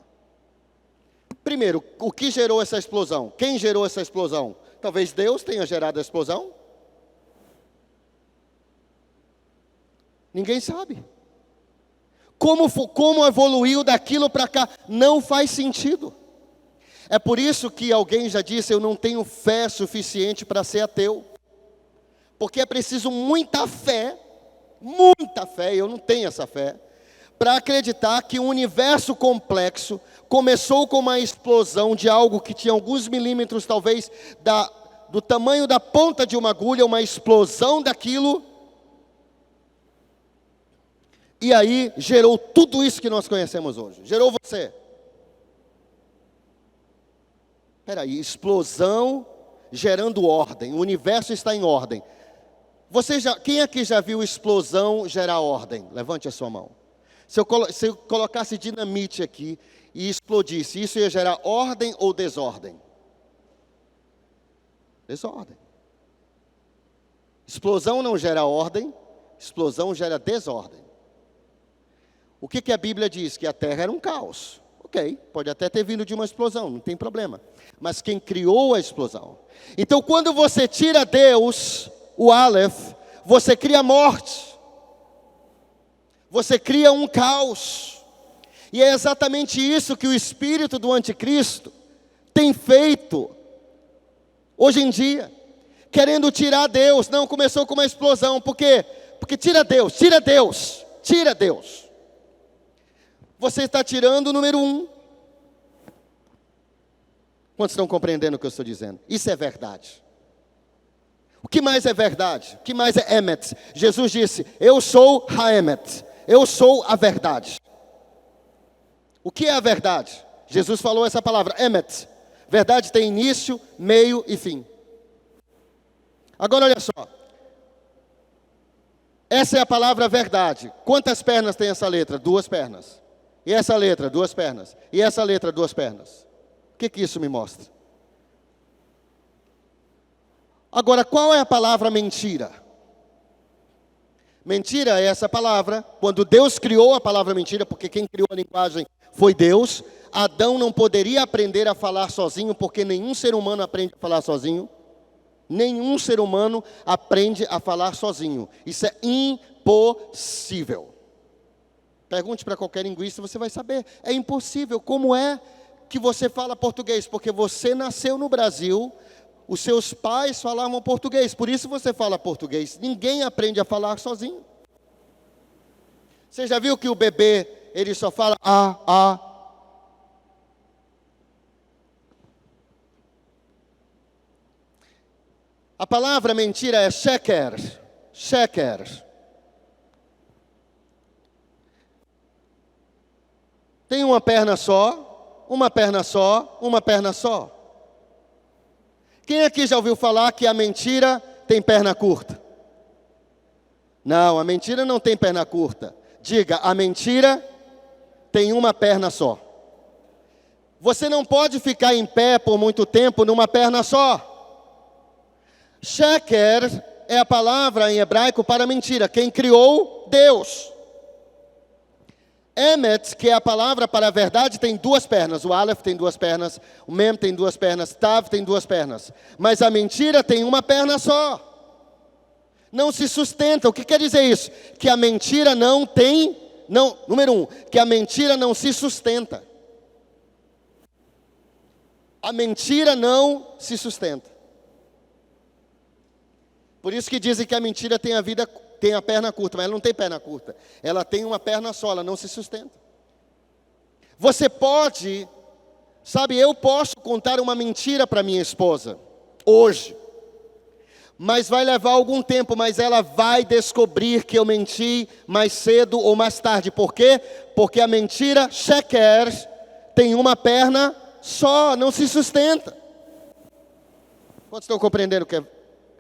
Primeiro, o que gerou essa explosão? Quem gerou essa explosão? Talvez Deus tenha gerado a explosão? Ninguém sabe. Como evoluiu daquilo para cá? Não faz sentido. É por isso que alguém já disse, eu não tenho fé suficiente para ser ateu. Porque é preciso muita fé, e eu não tenho essa fé, para acreditar que um universo complexo começou com uma explosão de algo que tinha alguns milímetros, talvez, do tamanho da ponta de uma agulha, uma explosão daquilo, e aí gerou tudo isso que nós conhecemos hoje. Gerou você. Espera aí, explosão gerando ordem. O universo está em ordem. Quem aqui já viu explosão gerar ordem? Levante a sua mão. Se eu colocasse dinamite aqui e explodisse, isso ia gerar ordem ou desordem? Desordem. Explosão não gera ordem, explosão gera desordem. O que a Bíblia diz? Que a terra era um caos. Ok, pode até ter vindo de uma explosão, não tem problema. Mas quem criou a explosão? Então quando você tira Deus, o Aleph, você cria morte. Você cria um caos. E é exatamente isso que o espírito do anticristo tem feito hoje em dia. Querendo tirar Deus. Não, começou com uma explosão. Por quê? Porque tira Deus, tira Deus, tira Deus. Você está tirando o número 1. Quantos estão compreendendo o que eu estou dizendo? Isso é verdade. O que mais é verdade? O que mais é Emet? Jesus disse, eu sou Haemet. Eu sou a verdade. O que é a verdade? Jesus falou essa palavra, Emet. Verdade tem início, meio e fim. Agora olha só. Essa é a palavra verdade. Quantas pernas tem essa letra? 2 pernas. E essa letra, 2 pernas. E essa letra, 2 pernas. O que isso me mostra? Agora, qual é a palavra mentira? Mentira é essa palavra. Quando Deus criou a palavra mentira, porque quem criou a linguagem foi Deus, Adão não poderia aprender a falar sozinho, porque nenhum ser humano aprende a falar sozinho. Nenhum ser humano aprende a falar sozinho. Isso é impossível. Pergunte para qualquer linguista, você vai saber. É impossível. Como é que você fala português? Porque você nasceu no Brasil, os seus pais falavam português, por isso você fala português. Ninguém aprende a falar sozinho. Você já viu que o bebê, ele só fala a? A palavra mentira é sheker. Sheker. Tem uma perna só, uma perna só, uma perna só. Quem aqui já ouviu falar que a mentira tem perna curta? Não, a mentira não tem perna curta. Diga, a mentira tem uma perna só. Você não pode ficar em pé por muito tempo numa perna só. Sheker é a palavra em hebraico para mentira. Quem criou? Deus. Emet, que é a palavra para a verdade, tem 2 pernas. O Aleph tem 2 pernas, o Mem tem 2 pernas, Tav tem 2 pernas. Mas a mentira tem uma perna só. Não se sustenta. O que quer dizer isso? Que a mentira número 1, que a mentira não se sustenta. A mentira não se sustenta. Por isso que dizem que a mentira tem a perna curta, mas ela não tem perna curta. Ela tem uma perna só, ela não se sustenta. Você pode, eu posso contar uma mentira para minha esposa, hoje. Mas vai levar algum tempo, mas ela vai descobrir que eu menti mais cedo ou mais tarde. Por quê? Porque a mentira, sheker, tem uma perna só, não se sustenta. Quantos estão compreendendo o que eu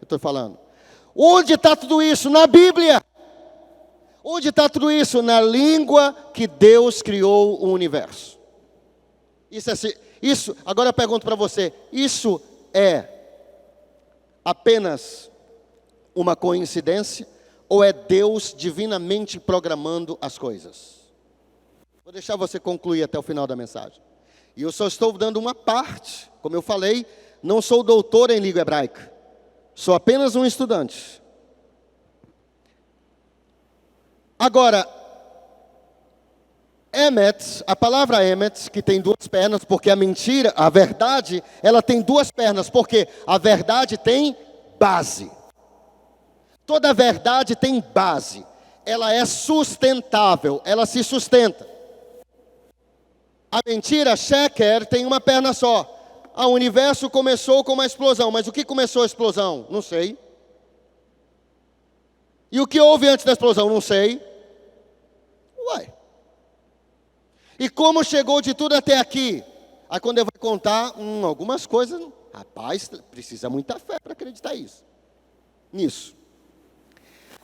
estou falando? Onde está tudo isso? Na Bíblia. Onde está tudo isso? Na língua que Deus criou o universo. Agora eu pergunto para você, isso é apenas uma coincidência ou é Deus divinamente programando as coisas? Vou deixar você concluir até o final da mensagem. E eu só estou dando uma parte, como eu falei, não sou doutor em língua hebraica. Sou apenas um estudante. Agora, Emet, a palavra emet, que tem duas pernas, porque a mentira, a verdade, ela tem duas pernas, porque a verdade tem base. Toda verdade tem base. Ela é sustentável, ela se sustenta. A mentira, sheker, tem uma perna só. O universo começou com uma explosão, mas o que começou a explosão? Não sei. E o que houve antes da explosão? Não sei. Uai. E como chegou de tudo até aqui? Aí quando eu vou contar algumas coisas, rapaz, precisa muita fé para acreditar nisso.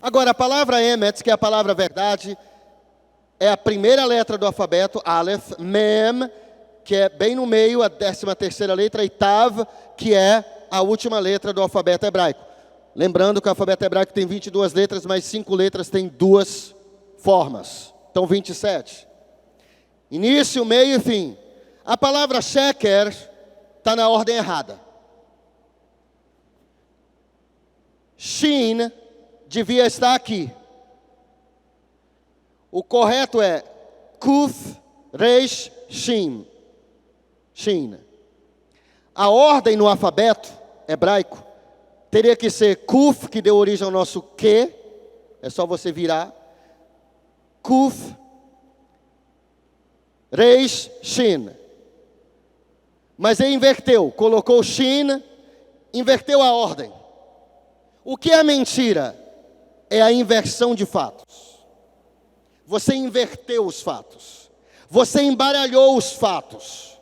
Agora, a palavra emet, que é a palavra verdade, é a primeira letra do alfabeto, Aleph, Mem, que é bem no meio, a 13ª letra, e Tav, que é a última letra do alfabeto hebraico. Lembrando que o alfabeto hebraico tem 22 letras, mas 5 letras têm 2 formas. Então, 27. Início, meio e fim. A palavra sheker está na ordem errada. Shin devia estar aqui. O correto é Kuf, Reish, Shin. Shin. A ordem no alfabeto hebraico teria que ser Kuf, que deu origem ao nosso Que. É só você virar. Kuf, Reish, Shin. Mas ele inverteu, colocou Shin, inverteu a ordem. O que é mentira? É a inversão de fatos. Você inverteu os fatos. Você embaralhou os fatos.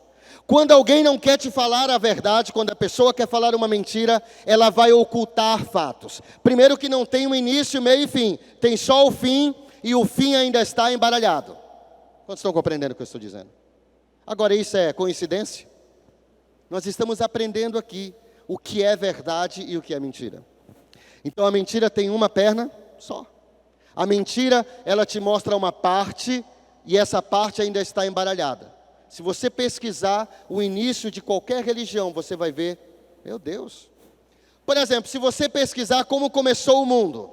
Quando alguém não quer te falar a verdade, quando a pessoa quer falar uma mentira, ela vai ocultar fatos. Primeiro que não tem um início, meio e fim. Tem só o fim e o fim ainda está embaralhado. Quantos estão compreendendo o que eu estou dizendo? Agora, isso é coincidência? Nós estamos aprendendo aqui o que é verdade e o que é mentira. Então, a mentira tem uma perna só. A mentira, ela te mostra uma parte e essa parte ainda está embaralhada. Se você pesquisar o início de qualquer religião, você vai ver, meu Deus. Por exemplo, se você pesquisar como começou o mundo.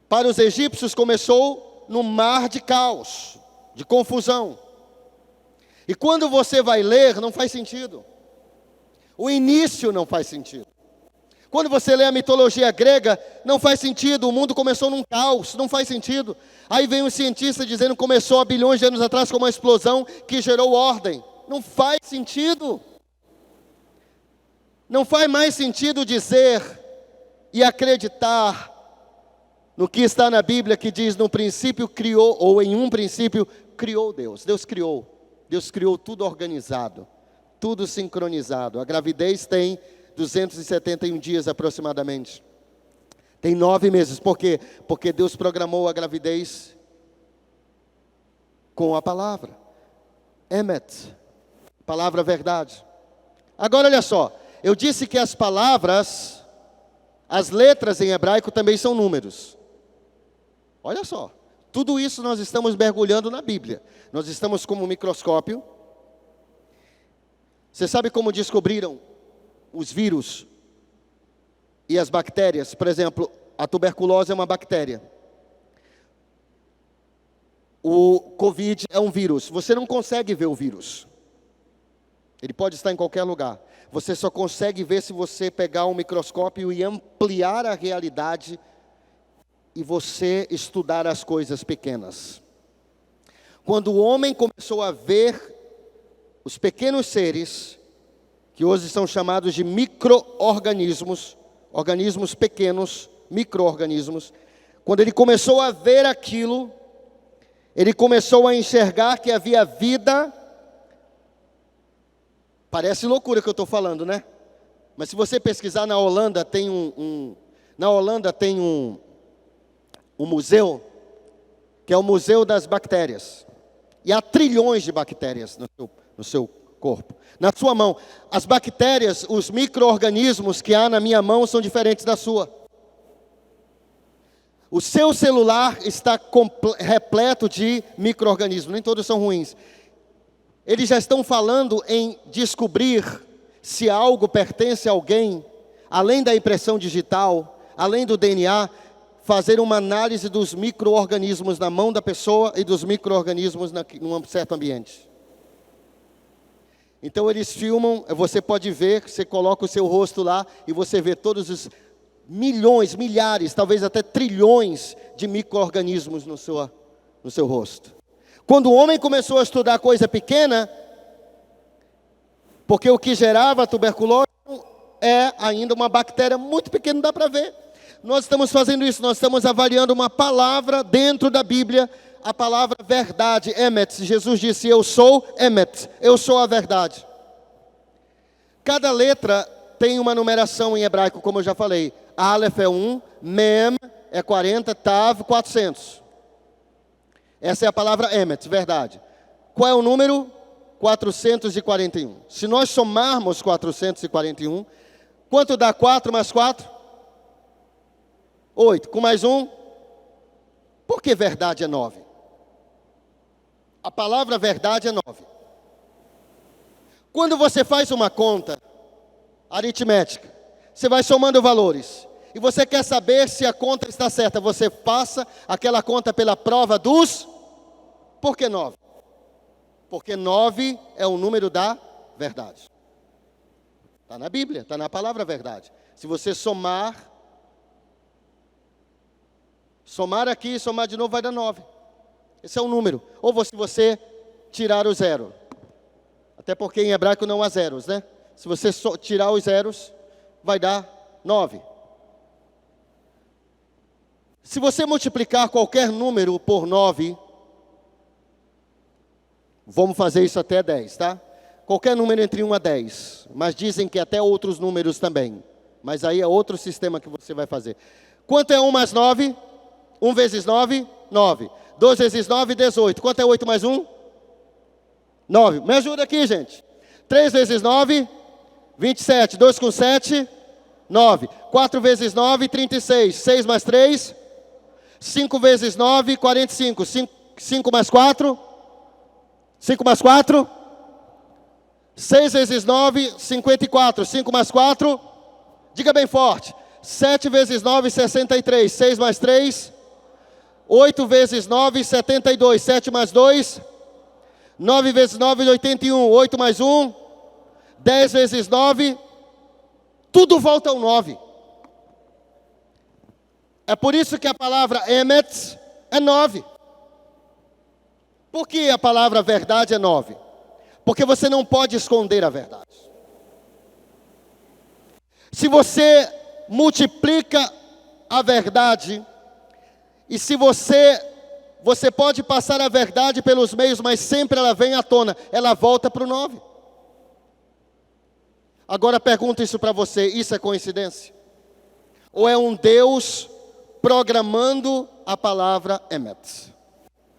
Para os egípcios começou no mar de caos, de confusão. E quando você vai ler, não faz sentido. O início não faz sentido. Quando você lê a mitologia grega, não faz sentido, o mundo começou num caos, não faz sentido. Aí vem um cientista dizendo que começou há bilhões de anos atrás com uma explosão que gerou ordem. Não faz sentido. Não faz mais sentido dizer e acreditar no que está na Bíblia que diz no princípio criou, ou em um princípio criou Deus. Deus criou tudo organizado, tudo sincronizado. A gravidez tem 271 dias aproximadamente. Tem 9 meses. Por quê? Porque Deus programou a gravidez com a palavra. Emet. Palavra verdade. Agora olha só. Eu disse que as palavras, as letras em hebraico também são números. Olha só. Tudo isso nós estamos mergulhando na Bíblia. Nós estamos com um microscópio. Você sabe como descobriram os vírus e as bactérias? Por exemplo, a tuberculose é uma bactéria. O Covid é um vírus. Você não consegue ver o vírus. Ele pode estar em qualquer lugar. Você só consegue ver se você pegar um microscópio e ampliar a realidade e você estudar as coisas pequenas. Quando o homem começou a ver os pequenos seres, que hoje são chamados de micro-organismos, organismos pequenos, micro-organismos, quando ele começou a ver aquilo, ele começou a enxergar que havia vida. Parece loucura que eu estou falando, né? Mas se você pesquisar na Holanda, tem um museu, que é o Museu das Bactérias. E há trilhões de bactérias no seu corpo. Na sua mão. As bactérias, os micro-organismos que há na minha mão são diferentes da sua. O seu celular está repleto de micro-organismos. Nem todos são ruins. Eles já estão falando em descobrir se algo pertence a alguém, além da impressão digital, além do DNA, fazer uma análise dos micro-organismos na mão da pessoa e dos micro-organismos num certo ambiente. Então eles filmam, você pode ver, você coloca o seu rosto lá e você vê todos os milhões, milhares, talvez até trilhões de micro-organismos no seu rosto. Quando o homem começou a estudar coisa pequena, porque o que gerava a tuberculose é ainda uma bactéria muito pequena, não dá para ver. Nós estamos fazendo isso, nós estamos avaliando uma palavra dentro da Bíblia, a palavra verdade, emet. Jesus disse, eu sou emet, eu sou a verdade. Cada letra tem uma numeração em hebraico, como eu já falei. Aleph é 1, Mem é 40, Tav 400. Essa é a palavra emet, verdade. Qual é o número? 441. Se nós somarmos 441, quanto dá 4 mais 4? 8. Com mais 1? Por que verdade é 9? A palavra verdade é 9. Quando você faz uma conta aritmética, você vai somando valores, e você quer saber se a conta está certa, você passa aquela conta pela prova dos... Por que 9? Porque 9 é o número da verdade. Está na Bíblia, está na palavra verdade. Se você somar aqui e somar de novo, vai dar 9. Esse é o número. Ou se você tirar o zero. Até porque em hebraico não há zeros, né? Se você tirar os zeros, vai dar 9. Se você multiplicar qualquer número por 9, vamos fazer isso até 10, tá? Qualquer número entre 1 a 10. Mas dizem que até outros números também. Mas aí é outro sistema que você vai fazer. Quanto é 1 mais 9? 1 vezes 9, 9. 2 vezes 9, 18. Quanto é 8 mais 1? 9. Me ajuda aqui, gente. 3 vezes 9, 27. 2 com 7, 9. 4 vezes 9, 36. 6 mais 3, 5 vezes 9, 45. 5 mais 4, 5 mais 4, 6 vezes 9, 54. 5 mais 4, diga bem forte. 7 vezes 9, 63. 6 mais 3, 8 vezes 9, 72. 7 mais 2, 9 vezes 9, 81. 8 mais 1, 10 vezes 9, tudo volta ao 9. É por isso que a palavra emet é 9. Por que a palavra verdade é 9? Porque você não pode esconder a verdade. Se você multiplica a verdade, e se você pode passar a verdade pelos meios, mas sempre ela vem à tona, ela volta para o 9. Agora pergunto isso para você, isso é coincidência? Ou é um Deus programando a palavra emet?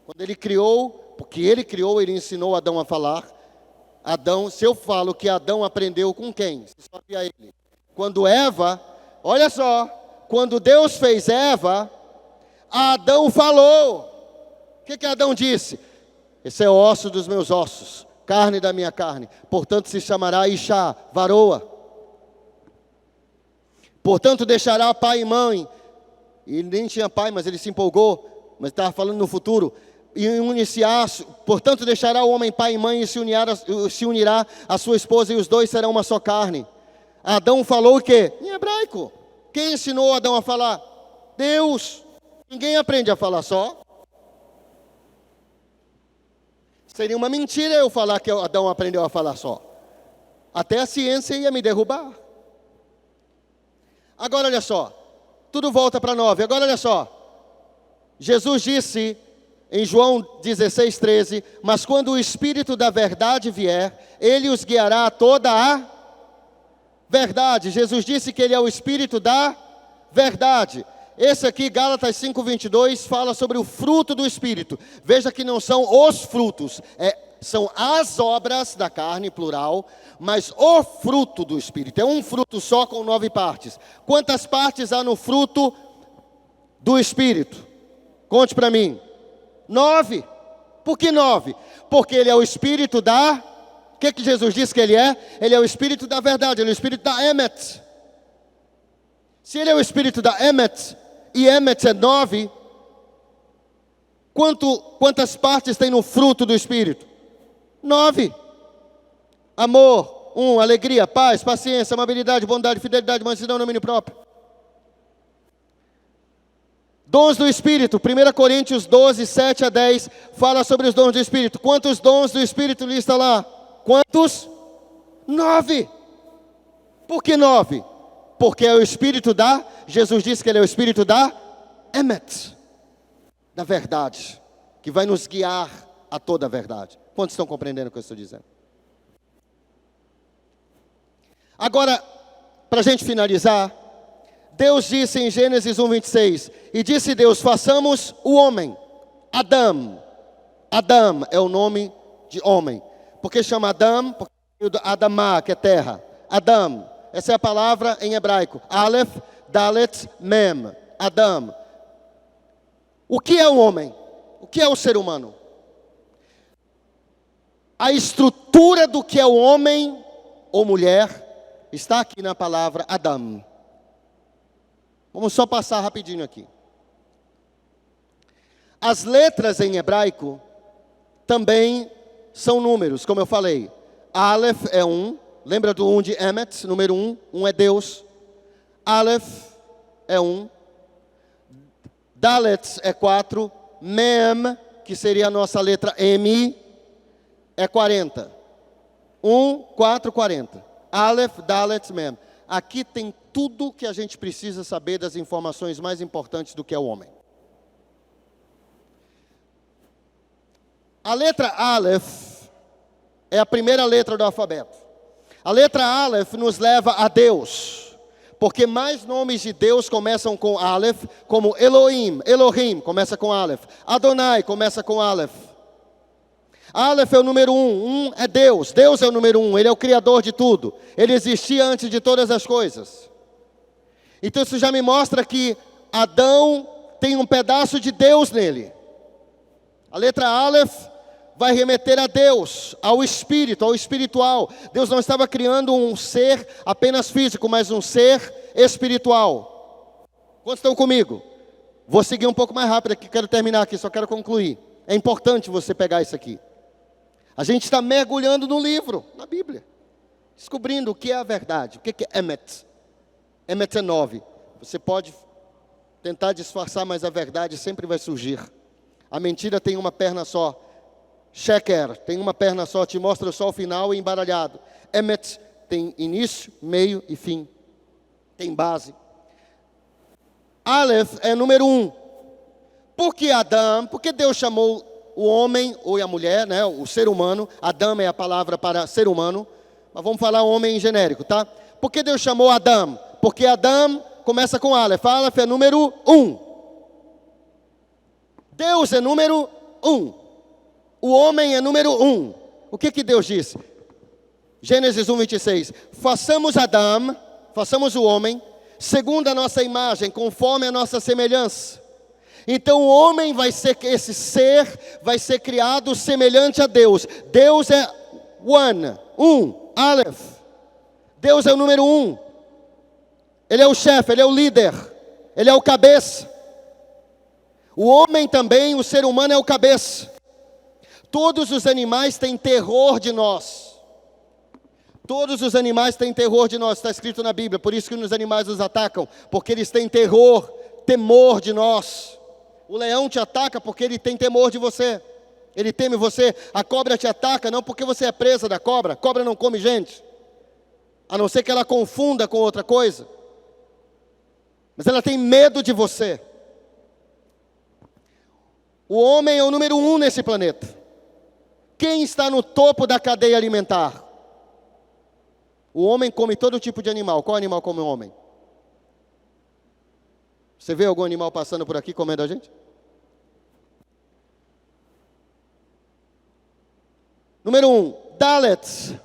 Quando ele criou, porque ele criou, ele ensinou Adão a falar. Adão, se eu falo que Adão aprendeu com quem? Só havia ele. Quando Eva, olha só, quando Deus fez Eva, Adão falou. O que Adão disse? Esse é osso dos meus ossos, carne da minha carne. Portanto se chamará Ishá, varoa. Portanto deixará pai e mãe. E ele nem tinha pai, mas ele se empolgou. Mas estava falando no futuro. E unir-se-á, portanto deixará o homem pai e mãe e se unirá a sua esposa, e os dois serão uma só carne. Adão falou o quê? Em hebraico. Quem ensinou Adão a falar? Deus. Ninguém aprende a falar só. Seria uma mentira eu falar que Adão aprendeu a falar só. Até a ciência ia me derrubar. Agora olha só. Tudo volta para 9. Agora olha só. Jesus disse em João 16:13, mas quando o Espírito da verdade vier, ele os guiará a toda a verdade. Jesus disse que ele é o Espírito da verdade. Esse aqui, Gálatas 5:22, fala sobre o fruto do Espírito. Veja que não são os frutos, são as obras da carne, plural, mas o fruto do Espírito. É um fruto só com 9 partes. Quantas partes há no fruto do Espírito? Conte para mim. 9. Por que 9? Porque ele é o Espírito da... O que Jesus disse que ele é? Ele é o Espírito da verdade, ele é o Espírito da emet. Se ele é o Espírito da emet, e Emet é 9, quantas partes tem no fruto do Espírito? 9. Amor, 1. Alegria, paz, paciência, amabilidade, bondade, fidelidade, mansidão, domínio próprio. Dons do Espírito, 1 Coríntios 12, 7 a 10, fala sobre os dons do Espírito. Quantos dons do Espírito lista lá? Quantos? 9. Por que 9? Porque é o Espírito Jesus disse que Ele é o Espírito da Emet, da verdade, que vai nos guiar a toda a verdade. Quantos estão compreendendo o que eu estou dizendo? Agora, para a gente finalizar, Deus disse em Gênesis 1:26, e disse Deus, façamos o homem, Adão. Adão é o nome de homem. Por que chama Adão? Porque Adamá, que é terra. Adão, essa é a palavra em hebraico. Aleph, Dalet, Mem. Adão. O que é o homem? O que é o ser humano? A estrutura do que é o homem ou mulher está aqui na palavra Adão. Vamos só passar rapidinho aqui. As letras em hebraico também são números, como eu falei. Aleph é 1, lembra do 1 de Emet, número 1, 1 é Deus. Aleph é 1. Dalet é 4. Mem, que seria a nossa letra M, é 40. 1, 4, 40. Aleph, Dalet, Mem. Aqui tem tudo que a gente precisa saber das informações mais importantes do que é o homem. A letra Aleph é a primeira letra do alfabeto. A letra Aleph nos leva a Deus, porque mais nomes de Deus começam com Aleph, como Elohim, Elohim começa com Aleph, Adonai começa com Aleph. Aleph é o número 1 é Deus, Deus é o número 1, Ele é o Criador de tudo, Ele existia antes de todas as coisas. Então isso já me mostra que Adão tem um pedaço de Deus nele. A letra Aleph vai remeter a Deus, ao Espírito, ao espiritual. Deus não estava criando um ser apenas físico, mas um ser espiritual. Quantos estão comigo? Vou seguir um pouco mais rápido aqui, quero terminar aqui, só quero concluir. É importante você pegar isso aqui. A gente está mergulhando no livro, na Bíblia, descobrindo o que é a verdade, o que é Emet. Emet é 9. Você pode tentar disfarçar, mas a verdade sempre vai surgir. A mentira tem uma perna só. Sheker tem uma perna só, te mostra só o final embaralhado. Emet tem início, meio e fim. Tem base. Aleph é número 1. Por que Adão? Porque Deus chamou o homem ou a mulher, né, o ser humano. Adão é a palavra para ser humano. Mas vamos falar homem em genérico, tá? Por que Deus chamou Adão? Porque Adão começa com Aleph. Aleph é número 1. Deus é número 1. O homem é número 1. O que Deus disse? Gênesis 1:26. Façamos Adão, façamos o homem, segundo a nossa imagem, conforme a nossa semelhança. Então o homem vai ser, esse ser vai ser criado semelhante a Deus. Deus é 1, Aleph. Deus é o número 1. Ele é o chefe, Ele é o líder, Ele é o cabeça. O homem também, o ser humano é o cabeça. Todos os animais têm terror de nós. Todos os animais têm terror de nós, está escrito na Bíblia. Por isso que os animais nos atacam, porque eles têm terror, temor de nós. O leão te ataca porque ele tem temor de você. Ele teme você. A cobra te ataca não porque você é presa da cobra. Cobra não come gente, a não ser que ela confunda com outra coisa. Mas ela tem medo de você. O homem é o número 1 nesse planeta. Quem está no topo da cadeia alimentar? O homem come todo tipo de animal. Qual animal come o homem? Você vê algum animal passando por aqui comendo a gente? Número 1, Dalet.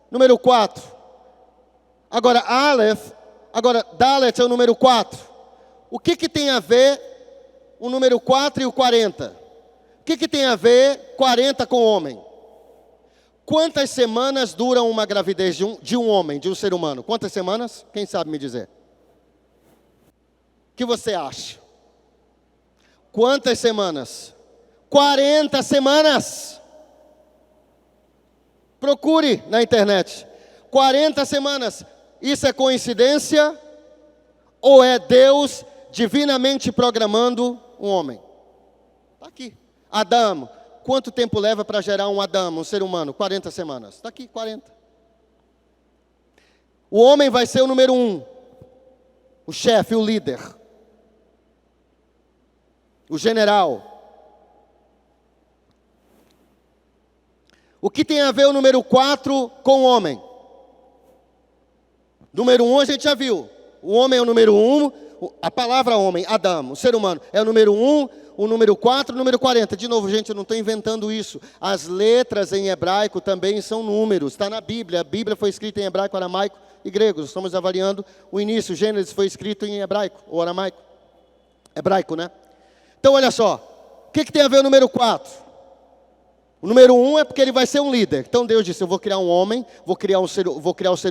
Número 4. Agora, Aleph. Agora, Dalet é o número 4. O que tem a ver o número 4 e o 40? O que tem a ver 40 com o homem? Quantas semanas dura uma gravidez de um homem, de um ser humano? Quantas semanas? Quem sabe me dizer? O que você acha? Quantas semanas? 40 semanas. Procure na internet. 40 semanas. Isso é coincidência? Ou é Deus divinamente programando um homem? Está aqui. Adão. Quanto tempo leva para gerar um Adão, um ser humano? 40 semanas. Está aqui, 40. O homem vai ser o número 1. O chefe, o líder. O general. O que tem a ver o número 4 com o homem? Número 1 a gente já viu. O homem é o número 1. A palavra homem, Adão, o ser humano, é o número 1. O número 4, o número 40. De novo, gente, eu não estou inventando isso. As letras em hebraico também são números. Está na Bíblia. A Bíblia foi escrita em hebraico, aramaico e grego. Estamos avaliando o início. Gênesis foi escrito em hebraico, ou aramaico. Hebraico, né? Então, olha só. O que tem a ver o número 4? O número 1 é porque ele vai ser um líder. Então Deus disse, eu vou criar um homem, vou criar o ser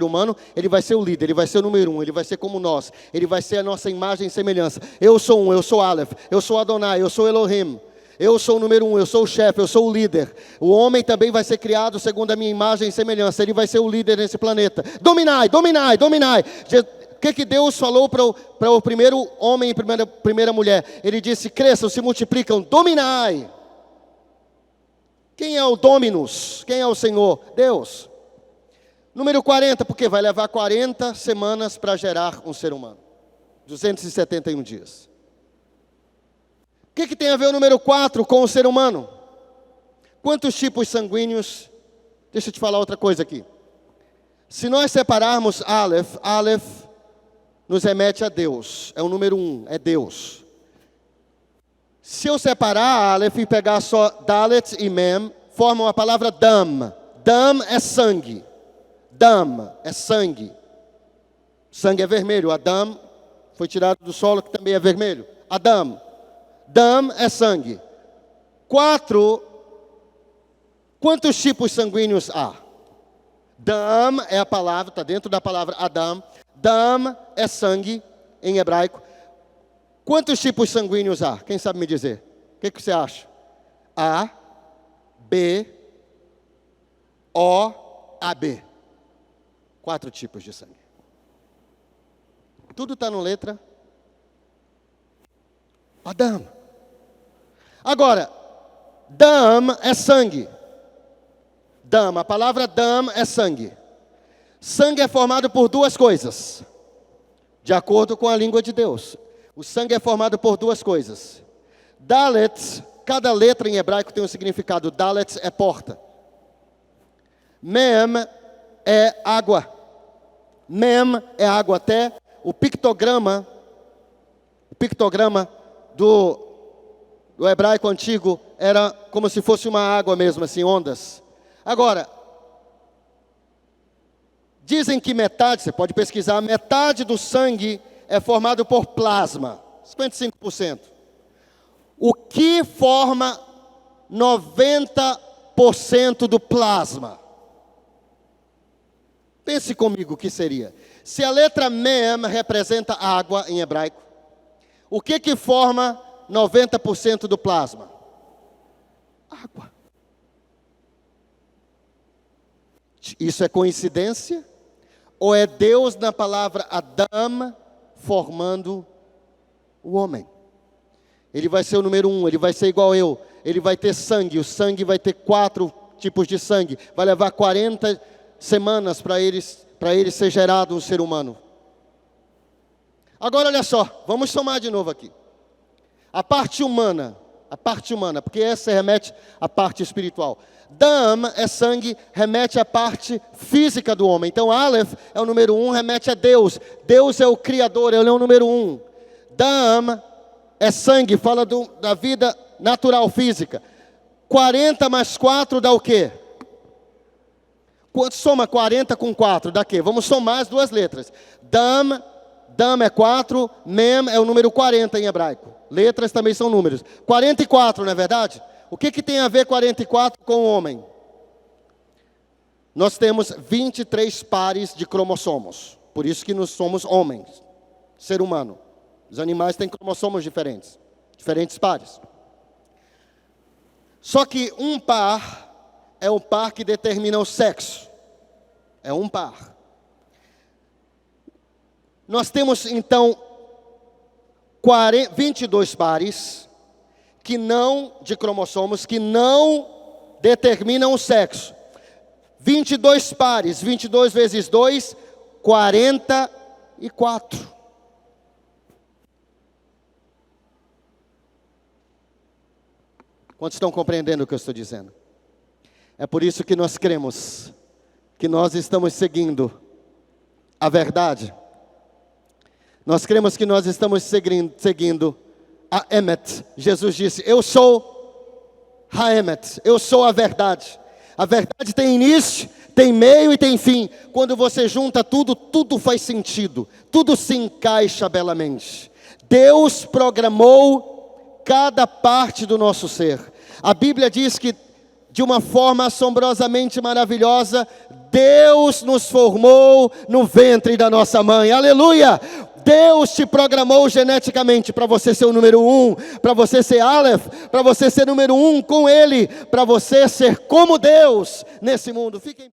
humano, ele vai ser o líder, ele vai ser o número 1, ele vai ser como nós, ele vai ser a nossa imagem e semelhança. Eu sou um, eu sou Aleph, eu sou Adonai, eu sou Elohim. Eu sou o número 1, eu sou o chefe, eu sou o líder. O homem também vai ser criado segundo a minha imagem e semelhança. Ele vai ser o líder nesse planeta. Dominai, dominai, dominai. O que Deus falou para o primeiro homem e primeira mulher? Ele disse, cresçam, se multiplicam, dominai. Quem é o Dominus? Quem é o Senhor? Deus. Número 40, porque vai levar 40 semanas para gerar um ser humano. 271 dias. O que tem a ver o número 4 com o ser humano? Quantos tipos sanguíneos? Deixa eu te falar outra coisa aqui. Se nós separarmos Aleph nos remete a Deus. É o número 1, é Deus. Se eu separar Aleph e pegar só Dalet e Mem, formam a palavra Dam. Dam é sangue. Dam é sangue. Sangue é vermelho. Adão foi tirado do solo, que também é vermelho. Adão. Dam é sangue. 4. Quantos tipos sanguíneos há? Dam é a palavra, está dentro da palavra Adão. Dam é sangue em hebraico. Quantos tipos sanguíneos há? Quem sabe me dizer? O que você acha? A, B, O, AB. 4 tipos de sangue. Tudo está na letra Adão. Agora, Dam é sangue. Dam, a palavra Dam é sangue. Sangue é formado por 2 coisas, de acordo com a língua de Deus. O sangue é formado por 2 coisas. Dalet, cada letra em hebraico tem um significado. Dalet é porta. Mem é água. Mem é água. Até o pictograma do hebraico antigo era como se fosse uma água mesmo, assim, ondas. Agora, dizem que metade, você pode pesquisar, metade do sangue é formado por plasma, 55%. O que forma 90% do plasma? Pense comigo o que seria. Se a letra Mem representa água em hebraico, o que forma 90% do plasma? Água. Isso é coincidência? Ou é Deus na palavra Adão formando o homem? Ele vai ser o número 1, ele vai ser igual eu. Ele vai ter sangue, o sangue vai ter 4 tipos de sangue. Vai levar 40 semanas para ele ser gerado um ser humano. Agora olha só, vamos somar de novo aqui. A parte humana, porque essa remete à parte espiritual. Dam é sangue, remete à parte física do homem. Então Aleph é o número 1, remete a Deus. Deus é o Criador, Ele é o número 1. Dam é sangue, fala da vida natural, física. 40 mais 4 dá o quê? Quanto soma 40 com 4? Dá quê? Vamos somar as 2 letras. Dam é 4, Mem é o número 40 em hebraico. Letras também são números. 44, não é verdade? O que tem a ver 44 com o homem? Nós temos 23 pares de cromossomos. Por isso que nós somos homens, ser humano. Os animais têm cromossomos diferentes. diferentes pares. Só que um par é o par que determina o sexo. É um par. Nós temos, então, 22 pares de cromossomos que não determinam o sexo. 22 pares, 22 vezes 2, 44. Quantos estão compreendendo o que eu estou dizendo? É por isso que nós cremos que nós estamos seguindo a verdade. Nós cremos que nós estamos seguindo a Emet. Jesus disse, eu sou a Emet, eu sou a verdade. A verdade tem início, tem meio e tem fim. Quando você junta tudo, tudo faz sentido. Tudo se encaixa belamente. Deus programou cada parte do nosso ser. A Bíblia diz que, de uma forma assombrosamente maravilhosa, Deus nos formou no ventre da nossa mãe. Aleluia! Deus te programou geneticamente para você ser o número 1, para você ser Aleph, para você ser número 1 com Ele, para você ser como Deus nesse mundo. Fiquem